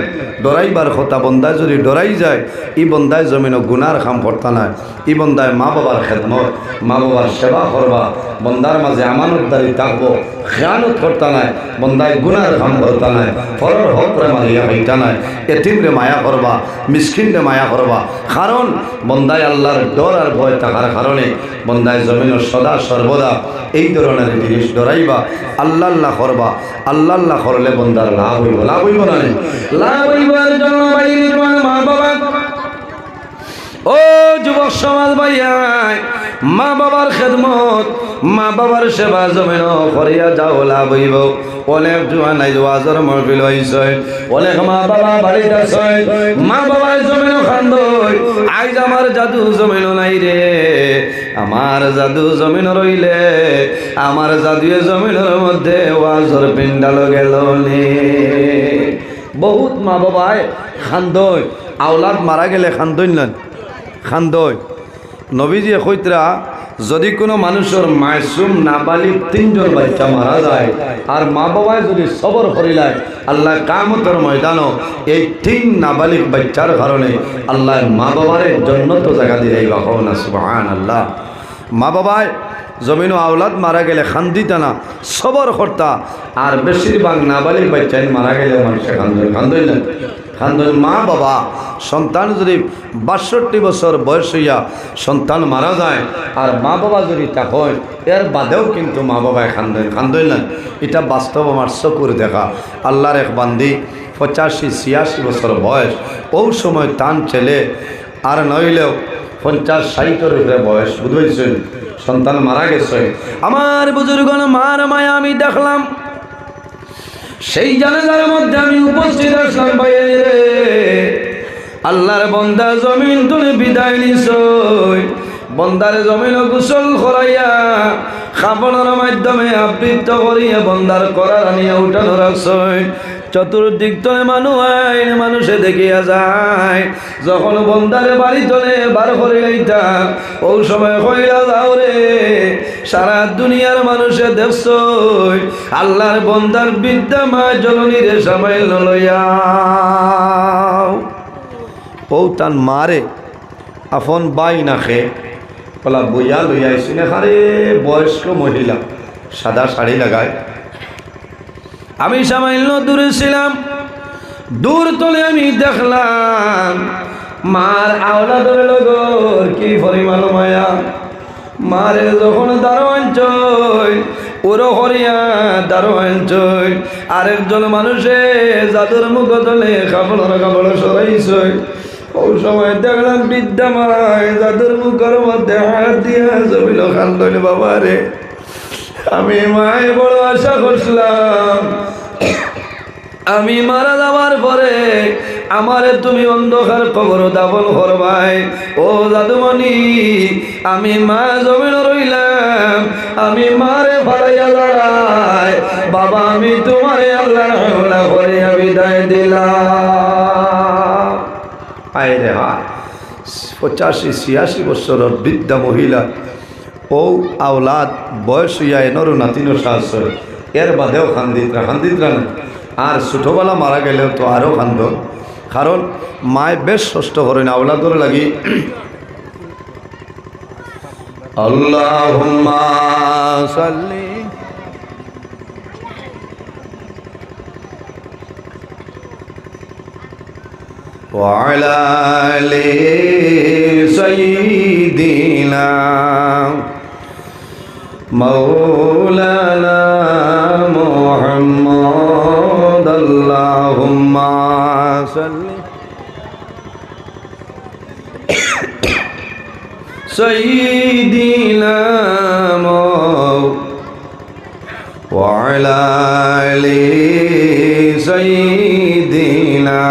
ডরাইবার কথা। বন্দায় যদি ডরাই যায়, ই বন্দায় জমিন গুনার কাম করতা নাই, ই বন্দায় মা বাবার খেদমত, মা বাবার সেবা করবা, বন্দার মাঝে আমানতদারি থাকবো, খেয়ানত করতা নাই, বন্দায় গুনার কাম করতা নাই, ফলর হকরে মারিয়া হইতা নাই, এতিমরে মায়া করবা, মিসকিনরে মায়া করবা। কারণ বন্দায় আল্লাহর ডর আর ভয় থাকার কারণে বন্দায় জমিন সদা সর্বদা এই ধরনের জিনিস ডরাইবা, আল্লাহ আল্লাহ করবা। আল্লাহ আল্লাহ করলে বন্দার লাভ হইব, লাভ হইব না, লাভ হইবার জন্য মা বাবা, ও যুবক সমাজ ভাইয়াই, মা বাবার খেদমত, মা বাবার সেবা জমিন করিয়া যাও, লাভ হইব। অনেক জোয়ান নাই ওয়াজের মাহফিল হইছে, অনেক মা বাবা বাড়িতে আছে, মা বাবার জমিন খান্দই, আইজ আমার জাদু জমিন নাই রে, আমার জাদু জমিন রইলে, আমার জাদুয়ে জমিনের মধ্যে ওয়াজের পিন্ডাল গেল নে। বহুত মা বাবায় খান্দই, আওলাদ মারা গেলে খান্দই না, খান্দই। নবীজি কইতরা, যদি কোনো মানুষের মাসুম নাবালিগ 3 জন বাচ্চা মারা যায় আর মা বাবায় যদি সবর করিলায়, আল্লাহ কিয়ামতের ময়দানও এই 3 নাবালিগ বাচ্চার কারণে আল্লাহ মা বাবার জান্নাত জায়গা দিলেই বাহো না, সুবহানাল্লাহ। মা বাবায় জমিনও আওলাদ মারা গেলে খান্দিতা না, সবর করতা। আর বেশিরভাগ নাবালিগ বাচ্চাই মারা গেলে মানুষের খান্দই না, খান্দই। মা বাবা সন্তান যদি 62 বছর বয়স হইয়া সন্তান মারা যায় আর মা বাবা যদি তা হয়, এর বাদেও কিন্তু মা বাবায় খান্দই না। এটা বাস্তব আমার চকুর দেখা। আল্লাহর এক বান্দি 85-86 বছর বয়স, ও সময় তান ছেলে আর নইলেও 50-60 উপরে বয়স, বুঝেছেন, সন্তান মারা গেছে। আমার বুজুর্গণ মার মায়া আমি দেখলাম, সেই জানাজার মধ্যে আমি উপস্থিত আসলাম। ভাইয়ে রে, আল্লাহর বন্দা জমিন তুলে বিদায় নিছ, বন্দার জমিন গোসল করাইয়া খাবনের মাধ্যমে আবৃত্ত করিয়া বন্দার করার আনিয়া উঠানো রাখছ। চতুর্দিক তলে মানুষে দেখিয়া যায়, যখন বন্দারে বাড়ি তলে বার করে লইতা, ও সময় কইলা যাও রে, সারা দুনিয়ার মানুষে দেখছ আল্লাহর বন্দার বিদ্যা মা জননীরে সামাইল লইয়া। ও তান মারে আপন বাই নাখে বলা বইয়া লইয়া আইসিনে, হারে বয়স্ক মহিলা, সাদা শাড়ি লাগায়। আমি সামান্য দূরে ছিলাম, দূর তলে আমি দেখলাম মার আওলাদের লগর কি পরিমাণ মায়া। মারে যখন দারোয়ান চই, ওরও হরিয়া দারোয়ান চই, আরেকজন মানুষে জাদুর মুখ তলে কাপড় সরাইছই। ওই সময় দেখলাম বিদ্যা মায় জাদুর মুখের মধ্যে হাত দিয়া জমিল খান্দনি। বাবা রে, আমি মায় বড় আশা করছিলাম আমি মারা যাওয়ার পরে আমারে তুমি অন্ধকার কবর দাফন করবাই। ও জাদুমণি, আমি মা জমিন রইলাম, আমি মারে ফালাইয়া দাঁড়াই। বাবা, আমি তোমারে আল্লাহ করে বিদায় দিলাম। আয় রে হায়, 85-86 বছরের বৃদ্ধা মহিলা, ও আওলাদ বয়স হইয়া এনরও নাতিনো সাহস, এর বাদেও খান্দিতরা না। আর ছোটবেলা মারা গেলেও তো আরও খান্দ, কারণ মায় বেশ কষ্ট করেন আওলাদর লাগি। আল্লাহুম্মা সাল্লি ওয়া আলা আলি সাইয়্যিদিনা মাওলানা মুহাম্মদ। আল্লাহুম্মা সাল্লি সাইয়্যিদিনা وعلى آل سيدنا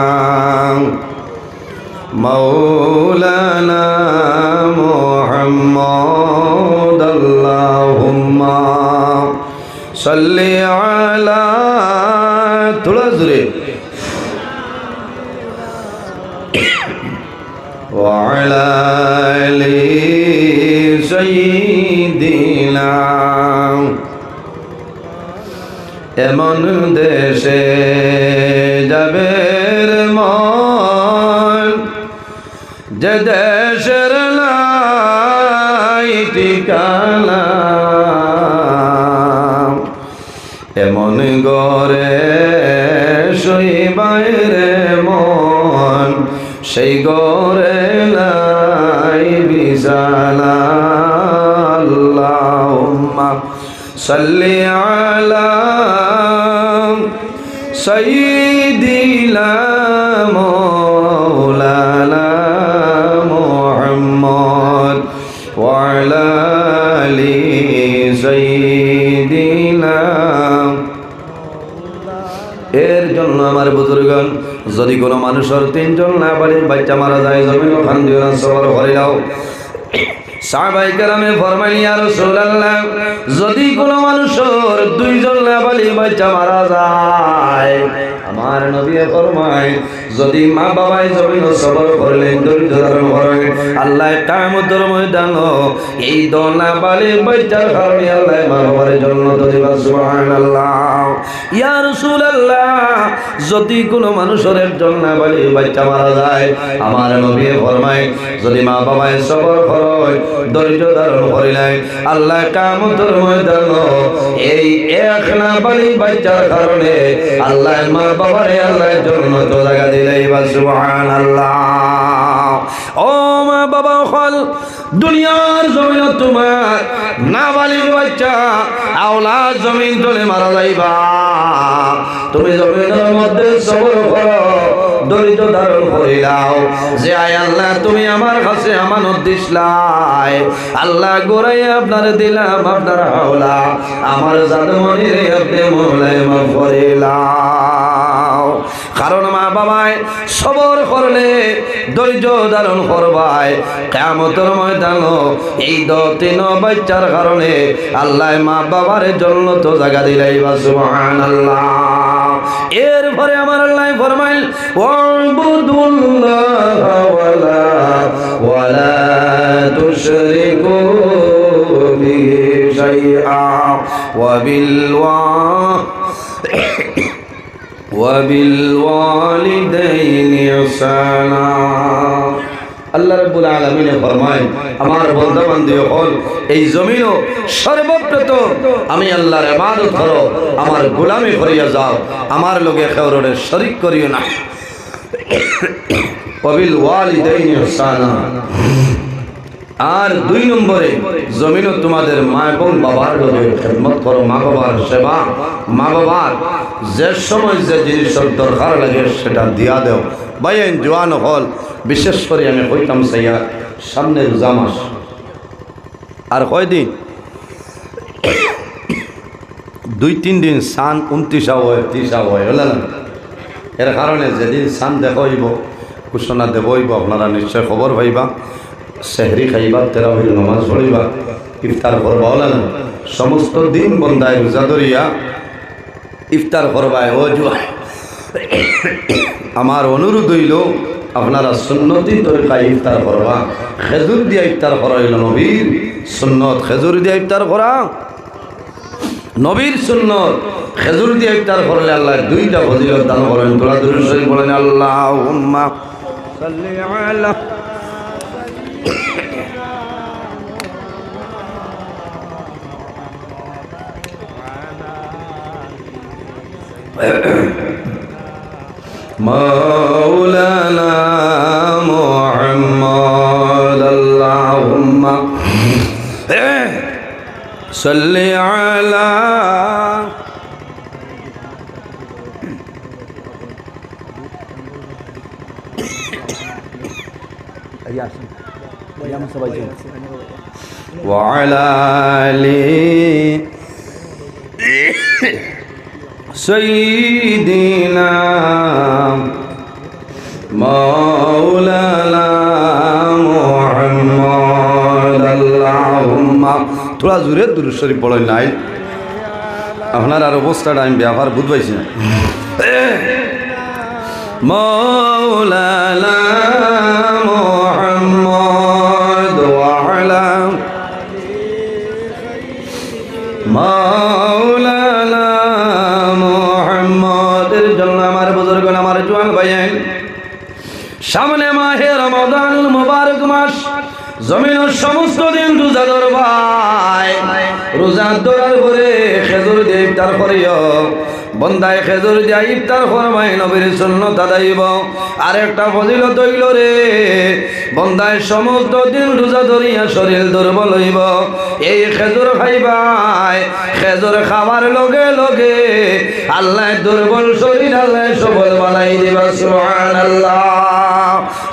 مولانا محمد اللهم صل على وعلى آل سيدنا এমন দেশে যাবে রে মন যে দেশের নাই ঠিকানা এমন গরে শোইবাই রে মন সেই গরে নাই বিছানা আল্লাহুম্মা সাল্লি আলা সাইয়্যিদিনা মাওলানা মুহাম্মদ ওয়া আলা আলি সাইয়্যিদিনা। এর জন্য আমার বুজুর্গগণ, যদি কোনো মানুষের তিনজন নাবালিগ বাচ্চা মারা যায়, জমিন খান দিও সবর করে দাও। সাহাবায়ে কেরামে ফরমাইলেন, ইয়া রাসূলুল্লাহ, যদি কোনো মানুষের দুইজন নাবালিগ বাচ্চা মারা যায়, আমার নবী ফরমায়, যদি মা বাবাই জমিন সবর করলেন, ধৈর্য ধারণ করেন, আল্লাহ কিয়ামতের ময়দানে এই দল নাবালিগ বাচ্চার কারণে আল্লাহ মা বাবার জান্নাত দিবা। সুবহানাল্লাহ। ইয়া রাসূলুল্লাহ, যদি কোনো মানুষের একজন নাবালিগ বাচ্চা মারা যায়, আমার নবী ফরমায়, যদি মা বাবাই সবর করে, ধৈর্য ধারণ করিলেন, আল্লাহ কিয়ামতের ময়দানে এই এক নাবালিগ বাচ্চার কারণে আল্লাহ মা বাবারে আল্লাহ জান্নাত জায়গা দিলেই বা সুবহানাল্লাহ। ও মা বাবা হল দুনিয়ার জমিন তোমার নাবালিগ বাচ্চা আওলাদ জমিন তলে মারা যাইবা, তুমি জমিনের মধ্যে সবর করো, ধৈর্য ধারণ করিলাও, যে আয় আল্লাহ তুমি আমার কাছে আমানত দিছলাই, আল্লাহ গোরাই আপনার দিলাম আপনার হাওলা, আমার জাদুমণি রে আপনি মৌলাই মাফ করিলাও। কারণ মা বাবায় সবর করলে, ধৈর্য ধারণ করবায়, কিয়ামতের ময়দানে এই তিন বাচ্চার কারণে আল্লাহ মা বাবার জান্নাত জায়গা দিলাইবা। সুবহানাল্লাহ। এরপরে আমার আল্লাহ ফরমাইল, ওয়াবুদুল্লাহ ওয়ালা তুশরিকু বিহি শাইআ وبالوالدين إحسانا। আল্লাহ রাব্বুল আলামিন ফরমায়, আমার বান্দা বান্দি হল এই জমিনও সর্বপ্রথম আমি আল্লাহর ইবাদত করো, আমার গোলামি করিয়া যাও, আমার লগে কেউরে শরীক করিও না। وبالوالدين إحسانا। আর দুই নম্বরে জমিনও তোমাদের মা এবং বাবার লগে খেদমত করো, মা বাবার সেবা, মা বাবার যে সময় যে জিনিসের দরকার লাগে সেটা দিয়া দেও। বাইন জোয়ান হল, বিশেষ করে আমি কইতাম সাইয়া সামনে রোজা মাস আর কয়দিন, 2-3 দিন সান 29 হয় 30 হয় হল না। এর কারণে যেদিন সান দেখাইব ঘোষণা দেবইব, আপনারা নিশ্চয় খবর পাইবা। সেহরি খাইবা, তেরাবির নামাজ পড়িবা, ইফতার করবা হল না। সমস্ত দিন বন্দায় রোজা ধরিয়া ইফতার করবায় ও জুয়া। আমার অনুরোধ হইল আপনারা সুন্নতি তরিকায় ইফতার করবা। খেজুর দিয়া ইফতার করা হইল নবীর সুন্নত, খেজুর দিয়া ইফতার করা নবীর সুন্নত। খেজুর দিয়া ইফতার করলে আল্লাহ দুইটা ফজিলত দান করেন। তোরা দুরূদ শরীফ বলেন, আল্লাহুম্মা সাল্লি আলা মাওলানা মুহাম্মদ আল্লাহুম্মা সাল্লি আলা ওয়া আলা আলি سيدنا مولانا محمد اللهم थोड़ा জোরে দুরূদ শরীফ পড়েন নাই আপনার আর অবস্থাটা আমি ব্যাপার বুঝবাইছি না مولانا محمد وعلى مولانا محمد এর জন্য আমার বুজুর্গ আমার জওয়ান ভাইয়ের সামনে মাহে রমাদানুল মুবারক মাস জমিনের সমস্ত দিন রোজা ধরবাই রোজা ধরার পরে খেজুর দিয়ে ইফতার করিও বন্দায় খেজুর দিয়া ইফতার ফরমাই নবীর সুন্নাত আদাইব আর একটা ফজিলত হইল রে বন্দায় সমস্ত দিন রোজা ধরিয়া শরীর দুর্বল হইব এই খেজুর খাইবাই খেজুর খাবার লগে লগে আল্লাহ দুর্বল শরীর আল্লাহ সবল বানাই দিবা সুবহানাল্লাহ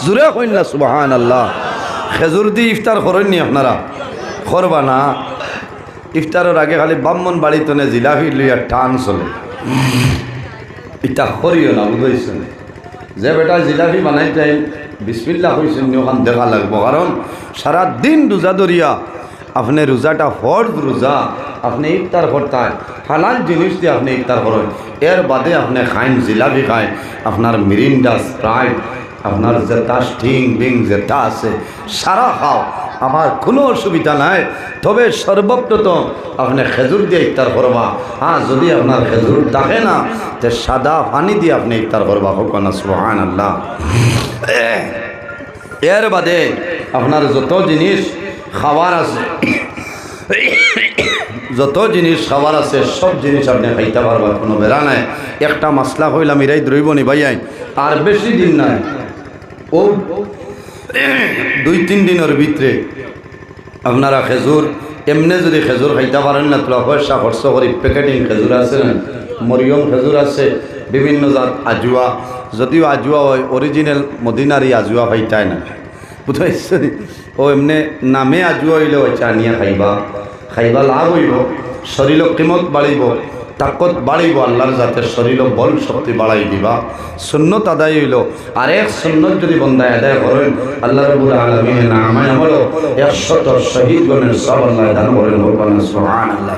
জোরে কইন না সুবহানাল্লাহ খেজুর দিয়ে ইফতার করেননি আপনারা করবা না ইফতারের আগে খালি ব্রাহ্মণ বাড়িতে জিলাপি লইয়া টান চলে এটা করিও না বুঝাইছেন যে বেটা জিলাপি বানাই যাই বিসমিল্লাহ হয়েছেন ওখান দেখা লাগবো কারণ সারা দিন রোজা ধরিয়া আপনি রোজাটা ফর্জ রোজা আপনি ইফতার করতেন হালাল জিনিস দিয়ে আপনি ইফতার করেন এর বাদে আপনি খাইন জিলাপি খায় আপনার মিরিন্ডা স্প্রাইট আপনার যেটা স্টিং বিং যেটা আছে সারা খাও আমার কোনো অসুবিধা নাই তবে সর্বপ্রথম আপনি খেজুর দিয়ে ইফতার করবা হ্যাঁ যদি আপনার খেজুর থাকে না তো সাদা পানি দিয়ে আপনি ইফতার করবা হোক না সুবহানাল্লাহ এর বাদে আপনার যত জিনিস খাবার আছে যত জিনিস খাবার আছে সব জিনিস আপনি খাইতে পারবা কোনো বেড়া নাই একটা মশলা হইলাম ইরাই দ্রৈবনি ভাইয়াই আর বেশি দিন নাই ও 2-3 দিনের ভিতরে আপনারা খেজুর এমনি যদি খেজুর খাইতে পারেন না তোলা পয়সা খরচ করি প্যাকেটিং খেজুর আছে না মরিয়ম খেজুর আছে বিভিন্ন জাত আজুয়া যদিও আজুয়া হয় অরিজিনাল মদিনারি আজুয়া খাইতায় না বুঝাইছে ও এমনি নামে আজুয়া হইলে হচ্ছে আনিয়া খাইবা লাভ হইব শরীর কিমত বাড়িব তাকত বাড়িব আল্লাহর যাতে শরীর বল শক্তি বাড়াই দিবা সুন্নত আদায় হইল আর এক সুন্নত যদি বন্দায় আদায় করেন আল্লাহ রাব্বুল আলামিন নামায় আমল 100 শহীদগণের সব আল্লাহ দান করেন সুবহানাল্লাহ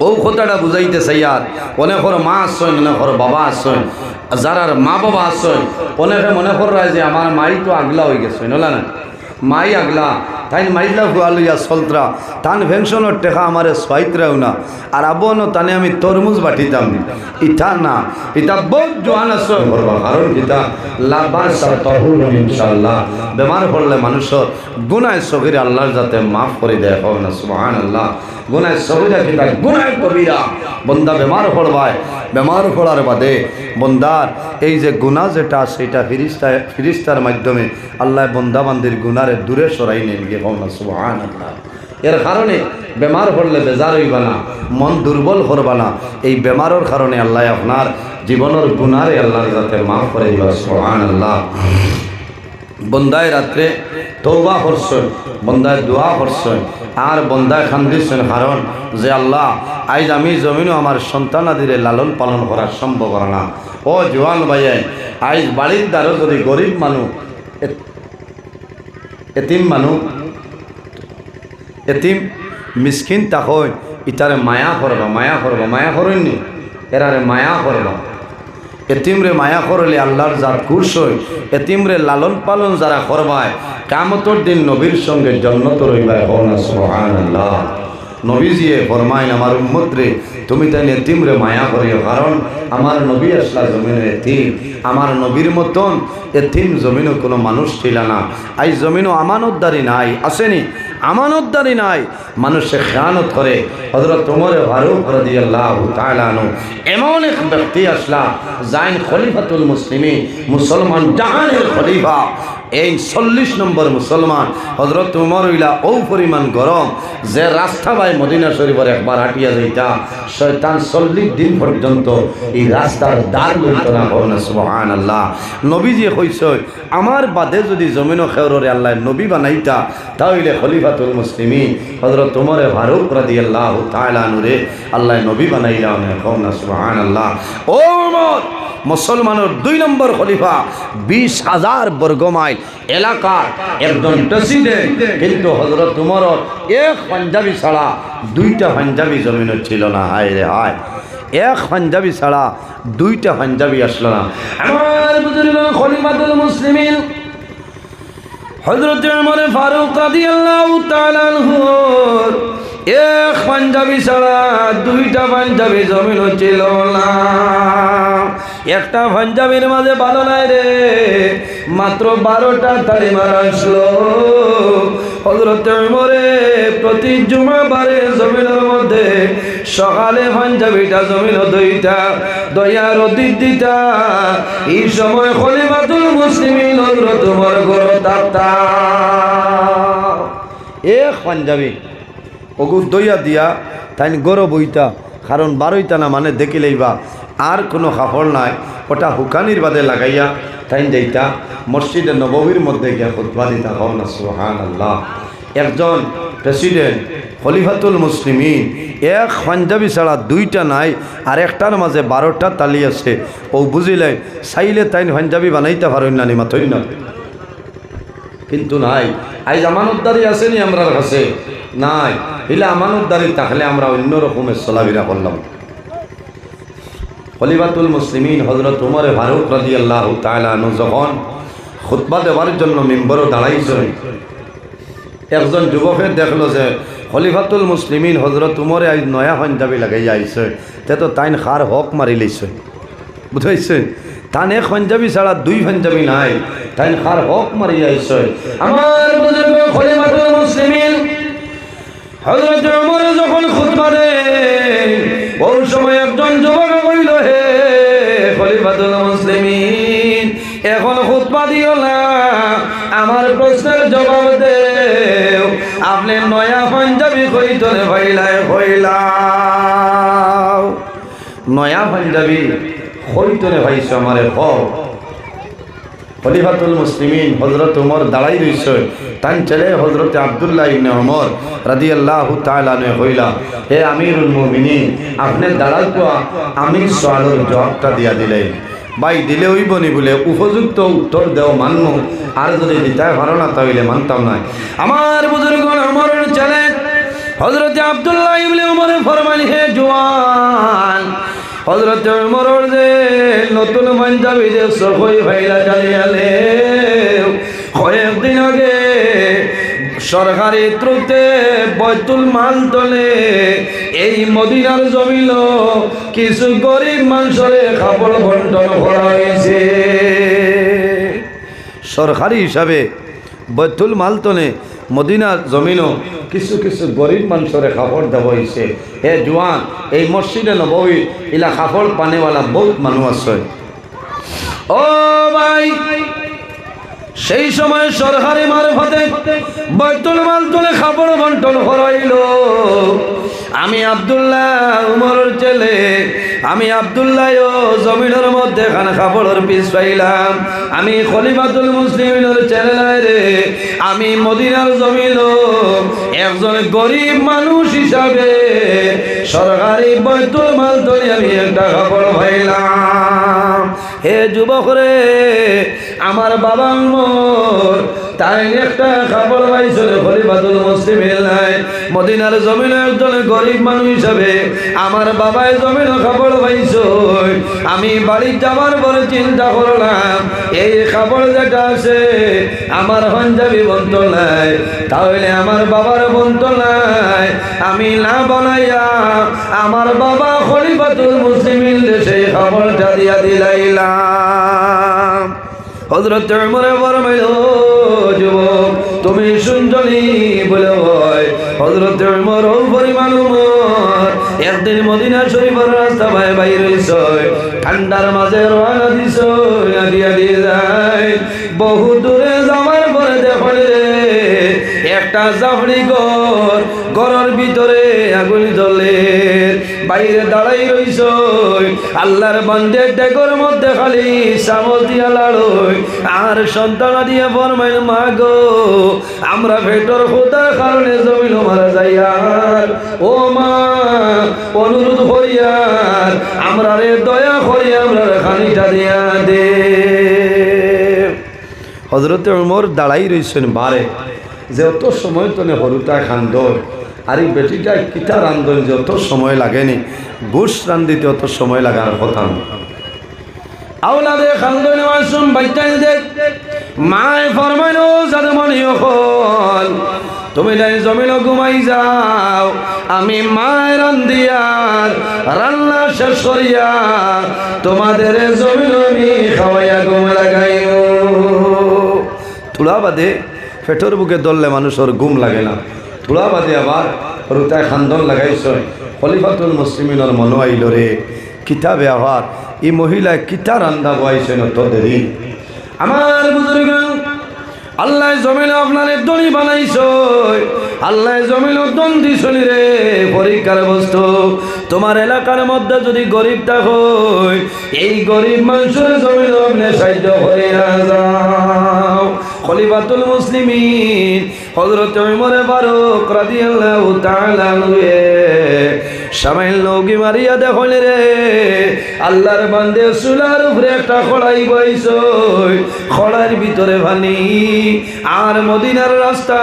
ও কথাটা বুঝাইতে চাইয়ার অনেকর মা আসছেন অনেকর বাবা আসছেন যারার মা বাবা আসছেন অনেকে মনে করা যে আমার মাই তো আগলা হয়ে গেছে নলা না মাই আগলা তাই মাইলা ফুয়া লইয়া চলতরা তান পেনশনের টেকা আমারে সোয়াইতরাও না আর আবনো তানে আমি তরমুজ বাটিতাম ইটা না ইটা বহুত জোয়ান আছে করবা কারণ ইটা লাভার সাতহুল ইনশাআল্লাহ বেমার পড়লে মানুষের গুনাহ সগীরা আল্লাহর যাতে মাফ করে দেয় হোক না সুবহানাল্লাহ গুনাহ সগীরা কিতা গুনাহ কবিরা বন্দা বেমার পড়বায় বেমার পড়ার বাদে বন্দার এই যে গুনাহ যেটা সেটা ফিরিস্তার মাধ্যমে আল্লাহ বন্দা বান্দির গুনারে দূরে সরাই নেন গিয়ে হোক না সুবহানাল্লাহ এর কারণে বেমার পড়লে বেজার হইবা না মন দুর্বল করবা না এই বেমারের কারণে আল্লাহ আপনার জীবনের গুনারে আল্লাহর যাতে মাফ করে দিবা সুবহানাল্লাহ বন্দায় রাত্রে তওবা করছেন বন্দায় দোয়া করছেন আর বন্দায় খান্দিছেন কারণ যে আল্লাহ আজ আমি জমিনও আমার সন্তানাদিরে লালন পালন করা সম্ভব হয় না ও জোয়ান ভাইয়াই আজ বাড়ির দ্বারও যদি গরিব মানুষ এতিম মানুষ এতিম মিসকিন তাকই ইতারে মায়া করবা মায়া করেননি এরারে মায়া করবা এতিমরে মায়া করলে আল্লাহর যার কুশ হয় এতিমরে লালন পালন যারা করবায় কিয়ামতের দিন নবীর সঙ্গে জান্নাতে রইবায় না সুবহানাল্লাহ নবীজিয়ে ফরমাইন আমার উম্মত রে তুমি তাই এতিমরে মায়া করিও কারণ আমার নবী আসলা জমিনে এতিম আমার নবীর মতন এতিম জমিনে কোনো মানুষ ছিল না আই জমিনও আমানতদারি নাই আসেনি আমানতদারি নাই মানুষে খেয়ানত করে হযরত ওমর ফারুক রাদিয়াল্লাহু তাআলা আনহু এমন এক ব্যক্তি আসলা যাইন খলিফাতুল মুসলিমিন মুসলমান জাহানের খলিফা এই 40 নম্বর মুসলমান হযরত উমর হইলা ও পরিমাণ গরম যে রাস্তা বাই মদিনা শরীফের একবার হাঁটিয়া যাইতা শয়তান 40 দিন পর্যন্ত এই রাস্তার দ্বার লইত না। সুবহানাল্লাহ। নবীজি কইছে আমার বাদে যদি জমিন খেররে আল্লাহ নবী বানাইতা তাহলে খলিফাতুল মুসলিমিন হযরত উমর ফারুক রাদিয়াল্লাহু তাআলা আনহুরে আল্লাহ নবী বানাইলা না। সুবহানাল্লাহ। ও উমর মুসলমানের 2 নম্বর খলিফা, 20,000 বর্গ মাইল এলাকার একজন প্রেসিডেন্ট, কিন্তু হযরত উমরের এক পাঞ্জাবি ছাড়া 2টা পাঞ্জাবি জমিন ছিল না। হায় রে হায়, এক পাঞ্জাবি ছাড়া 2টা পাঞ্জাবি আসলো না। আমার বুজুর্গ খলিফাতুল মুসলিমিন হযরত উমর ফারুক রাদিয়াল্লাহু তাআলা আনহু এক পাঞ্জাবি ছাড়া 2টা পাঞ্জাবি জমিন ছিল না। একটা পাঞ্জাবির মাঝে ভালো নাই রে, মাত্র 12টা তালি মারা আসলো। হযরত উমরে প্রতি জুমাবারে জমিনের মধ্যে সকালে পাঞ্জাবিটা জমিন 2টা দয়ার দিদিটা। এই সময় খলিফাতুল মুসলিমিন হযরত উমর গরো তাতা এক পাঞ্জাবি ওগুর দইয়া দিয়া তাই গরো বইতা, কারণ 12টা না মানে দেখিলেইবা আর কোনো কাপড় নাই, ওটা হুকানির বাদে লাগাইয়া তাই যাইতা মসজিদে নববীর মধ্যে গিয়া খুতবা দিতা। না সুবহানাল্লাহ। একজন প্রেসিডেন্ট খলিফাতুল মুসলিমিন এক পাঞ্জাবি ছাড়া 2টা নাই, আর একটার মাঝে 12টা তালি আছে। ও বুঝিলে চাইলে তাই পাঞ্জাবি বানাইতে পারেন না, মাথই না, কিন্তু নাই। আজ আমানতদারি আসেনি আমরা কাছে নাই, এলে আমানতদারি থাকলে আমরা অন্য রকমের চলাফেরা করলাম। খলিফাতুল মুসলিমিন হযরত উমর ফারুক রাদিয়াল্লাহু তাআলা আনহু যখন খুতবা দেওয়ার জন্য মিম্বরে দাঁড়াইছেন, একজন যুবকে দেখলো যে খলিফাতুল মুসলিমিন হযরত উমরে আজ নয়া পাঞ্জাবি লাগাইয়া আইছে, তে তো তাইন খার হক মারি লইছে, বুঝাইছে? তান এক পাঞ্জাবি ছাড়া 2 পাঞ্জাবি নাই, তাইন খার হক মারি আইছে। আমার বুজুর্গ খলিফাতুল মুসলিমিন হযরত উমর যখন খুতবা দেন, ওই সময় একজন যুবক কইল, হে খলিফাতুল মুসলিমিন এখন খুতবা দিও না, আমার প্রশ্নের জবাব দেও। আপনি নয়া পাঞ্জাবি কইতলে ভাইলাই হইলাও, নয়া পাঞ্জাবি কইতলে ভাইছো আমারে হও। খলিফাতুল মুসলিমিন হযরত উমর দাঁড়াই রইছে, তাই ছেলে হযরত আব্দুল্লাহ ইবনে উমর রাদিয়াল্লাহু তাআলা আনহু কইলা, হে আমিরুল মুমিনিন আপনি দাঁড়াল তো আমি সওয়ালের জবাবটা দিয়া দিলে। ভাই দিলে হইব নি বলে উপযুক্ত উত্তর দেও মানব, আর যদি দিতে পারো না তাহলে মানতাম না। আমার বুজুর্গ উমরের ছেলে হযরত আব্দুল্লাহ ইবনে উমর ফরমাইল, হে জওয়ান হযরত উমরের যে নতুন পাঞ্জাবি যে সখই ভাইলা জানিয়ালে, কয়েকদিন আগে সরকারি ত্রুতে বাইতুল মাল তলে এই মদিনার জমিল কিছু গরিব মানুষের কাপড় বন্টন করা হয়েছে। সরকারি হিসাবে বাইতুল মাল তলে মদিনার জমিনও কিছু কিছু গরিব মানুষের কাপড় দেওয়া হয়েছে। হে জওয়ান, এই মসজিদে নববী ইলা কাপড় পানেওয়ালা বহুত মানুষ আছে। ও ভাই, সেই সময় সরকারি মারফতে বাইতুল মাল তুলে কাপড় বন্টন করাইল। আমি আব্দুল্লাহ উমরের ছেলে, আমি আব্দুল্লাহ জমিনের মধ্যে খানা কাপড়ের পিস পাইলাম। আমি খলিফাতুল মুসলিমিনের ছেলে রে, আমি মদিনার জমিন একজন গরিব মানুষ হিসাবে সরকারি বাইতুল মাল তুলে আমি একটা কাপড় পাইলাম। হে যুবক রে, আমার বাবা তাই একটা কাপড় পাইছিল খলিফাতুল মুসলিমিন নাই, মদিনার জমিনে একজন গরিব মানুষ হিসাবে আমার বাবাই জমিনে কাপড় পাইছ। আমি বাড়ি যাবার পরে চিন্তা করলাম, এই কাপড় যেটা আছে আমার পাঞ্জাবি বন্ত নাই, তাহলে আমার বাবার বন্ত নাই, আমি না বানাইয়া আমার বাবা খলিফাতুল মুসলিমিন সেই কাপড়টা দিয়া দিলাইলাম। হযরত উমরে ফরমাইল, যুবক তুমি শুনছনি বলে হয়। হযরত উমর ও পরিমাণ উমর একদিন মদিনা শরীফের রাস্তা ভাই বাইর হইছে, ঠান্ডার মাঝে রওনা দিছে, দিয়া দিয়ে যায় বহু দূরে যাওয়ার পরে দেখো রে একটা জাফরি ঘরের ভিতরে আগুন জ্বলে, বাইরে দাঁড়াই রইছ, আল্লাহর বান্দে ডেকর মধ্যে খালি চামচ দিয়া লাড়ই আর সন্তান দিয়ে ফরমাইল মা গো আমরা পেটর খোদার কারণে জমিন মারা যাই, আর ও মা অনুরোধ করিয়ার আমরা রে দয়া করি আমরা খানিটা দিয়া দে। হযরতে ওমর দাঁড়াই রইছেন বারে যে অত সময় তো হরুতা খান্দর আর এই বেটিটা কিতা রান্ধন যে অত সময় লাগেনি, বুশ রান্ধিতে অত সময় লাগার কথা না। আওলাদে খান্দন মাসুম বাইটাই যে মায় ফরমাইল জাদমনি হল তুমি নাই জমিন ঘুমাই যাও, আমি মায় রান্ধিয়ার রান্না শেষ করিয়া তোমাদের জমিন আমি খাওয়াইয়া ঘুম লাগাইব। তুলা বাদে পেটর বুকে দললে মানুষের ঘুম লাগে না, তুলা বাদে আবার রুতায় খান্দন লাগাইছ। খলিফাতুল মুসলিমিনের মনো আইল রে কিতাবে আবার এই মহিলায় কিতা রান্দা বয়াইছেন অত দেরি। আমার বুজুর্গ আল্লাহ জমিন আপনার দড়ি বানাইছ, আল্লাহ জমিন দন দিছনি রে পরীক্ষার বস্তু। তোমার এলাকার মধ্যে যদি গরিব থাকো এই গরিব মানুষের জমিন আপনি সাহায্য করে যাও। খলিফাতুল মুসলিমিন হযরত ওমর ফারুক রাদিয়াল্লাহু তাআলা আনহু সামাইল নৌকি মারিয়া দেখল রে আল্লাহর বান্দে চুলার উপরে একটা খড়াই বইছ, খড়ার ভিতরে পানি আর মদিনার রাস্তা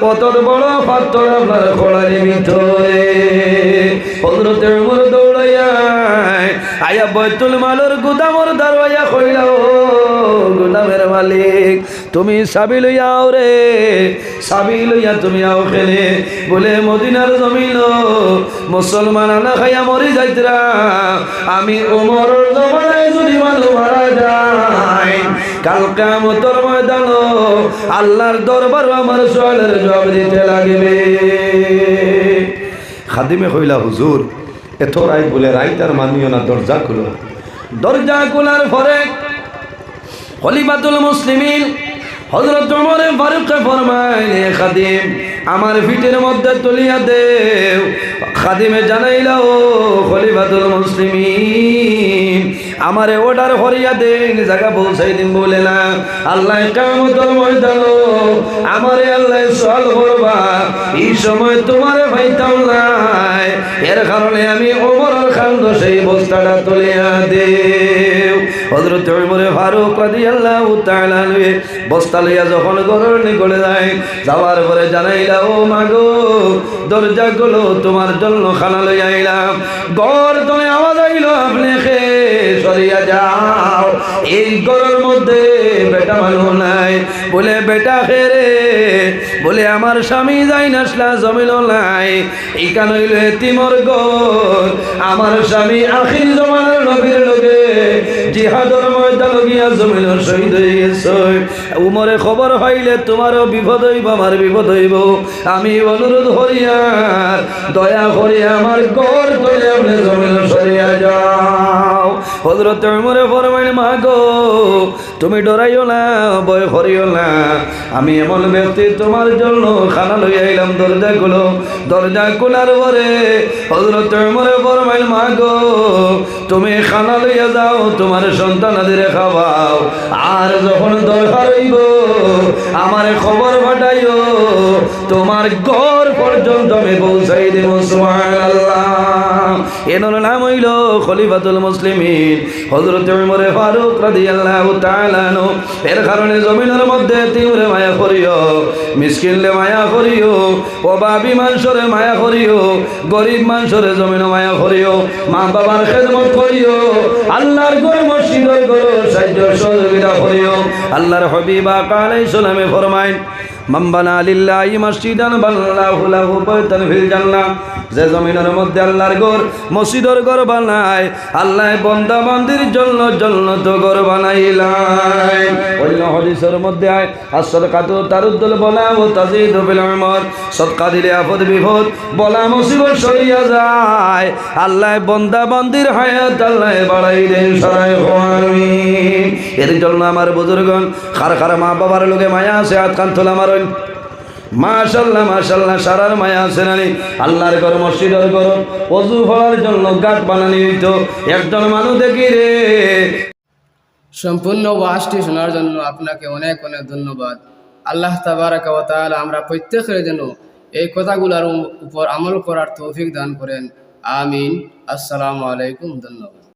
কত বড় পাথর আপনার খড়ার ভিতরে। হযরত ওমর দৌড়াইয়া আয়া বাইতুল মালের গুদামর দরওয়াজা কইলা ও গুদামের মালিক তুমি চাবি লইয়া আও রে, চাবি লইয়া তুমি আও খেলে বলে মদিনার জমিন মুসলমান না খাইয়া মরি যাইতরা, আমি ওমরের জমানায় যদি মানুষ মারা যায় কাল কিয়ামতের ময়দান আল্লাহর দরবার আমার সওয়ালের জবাব দিতে লাগবে। খাদিমে কইলা হুজুর এত রাত বলে রাইত আর মানিও না, দরজা খুলো। দরজা খোলার পরে খলিফাতুল মুসলিমিন হযরত ওমর ফারুক ফরমাইলে খাদিম আমার পিঠের মধ্যে তুলিয়া দেও। খাদিমে জানাইলা ও খলিফাতুল মুসলিমিন আমারে অর্ডার করিয়া দেন, জায়গা পৌঁছাই দিন বলে না আল্লাহ কিয়ামতের ময়দান আমারে আল্লাহ সওয়াল করবা, এই সময় তোমারে পাইতাম নাই, এর কারণে আমি ওমরের খান্দ সেই বস্তাটা তুলিয়া দেও। হযরত ওমর ফারুক রাদিয়াল্লাহু তাআলা আনহু বস্তা লইয়া যখন ঘরের নিকটে যায়, যাওয়ার পরে জানাইলা ও মাগো দরজা গুলো তোমার জন্য খানা লইয়া আইলাম। ঘর তুমি আওয়াজ আইলো আপনি খে সরিয়া যাও, এই ঘরের মধ্যে বেটা মানুষ নাই। বলে বেটা খে রে, বলে আমার স্বামী যাই নাসলা জমিল নাই, এইখান হইল এতিমর ঘর, আমার স্বামী আখির জমানার নবীর লোকে জিহাদের ময়দান গিয়া জমিন শহীদ হয়ে গেছে। উমরে খবর পাইলে তোমারও বিপদ হইব আমার বিপদ হইব, আমি অনুরোধ করিয়া দয়া করিয়া আমার ঘর তৈরি আপনি জমিন সরিয়া যাও। হযরত ওমরে ফরমাইল মা গো তুমি ডরাইও না, ভয় করিও না, আমি এমন ব্যক্তি তোমার জন্য খানা লইয়া আইলাম। দরজা খুলো। দরজা খোলার পরে হযরত ওমরে ফরমাইল মা গো তুমি খানা লইয়া যাও, তোমার সন্তানাদের খাওয়াও, আর যখন দরকার হইব আমার খবর পাঠাইও, তোমার ঘর পর্যন্ত আমি পৌঁছাই দেব। সুবহানাল্লাহ। এনার নাম হইল খলিফাতুল মুসলিমিন হযরত ওমর ফারুক রাদিয়াল্লাহু তাআলা আনহু। এর কারণে জমিনের মধ্যে তিউরে মায়া করিও, মিসকিনলে মায়া করিও, অভাবী মানুষরে মায়া করিও, গরিব মানুষরে জমিন মায়া করিও, মা বাবার খেদমত করিও, আল্লাহর ঘর মসজিদের ঘর সাহায্য সহযোগিতা করিও। আল্লাহর হাবিব আকা আলাইহিস সালামে ফরমায় মান বানা লিল্লাহি মসজিদান বানাল্লাহু লাহু বাইতান ফিল জান্নাহ, যে জমিনের মধ্যে আল্লাহর ঘর মসজিদের ঘর বানায় আল্লাহ বান্দা বান্দির জন্য জান্নাত ঘর বানাইলাই। অন্য হাদিসের মধ্যে আয় as-সাদকাতু তারুদ্দুল বালা ওয়া তাজিদু বিল উমর, সদকা দিলে আপদ বিপদ বলা মুসিবত সরিয়া যায়, আল্লাহ বান্দা বান্দির হায়াত আল্লাহ বাড়াই দেন সরাই আমিন। এর জন্য আমার বুজুর্গণ খার খার মা বাবার লোকে মায়া আছে হাত কান তোলা মারুন। মাশাআল্লাহ মাশাআল্লাহ, সারার মায়া আছে নানি আল্লাহর ঘর মসজিদের ঘর ওযু করার জন্য গাট বানানি হইতো। একজন মানুষ দেখি রে। সম্পূর্ণ ওয়াজটি শোনার জন্য আপনাকে অনেক অনেক ধন্যবাদ। আল্লাহ তাবারাকা ওয়া তাআলা আমরা প্রত্যেকের যেন এই কথাগুলোর উপর আমল করার তৌফিক দান করেন। আমিন। আসসালামু আলাইকুম। ধন্যবাদ।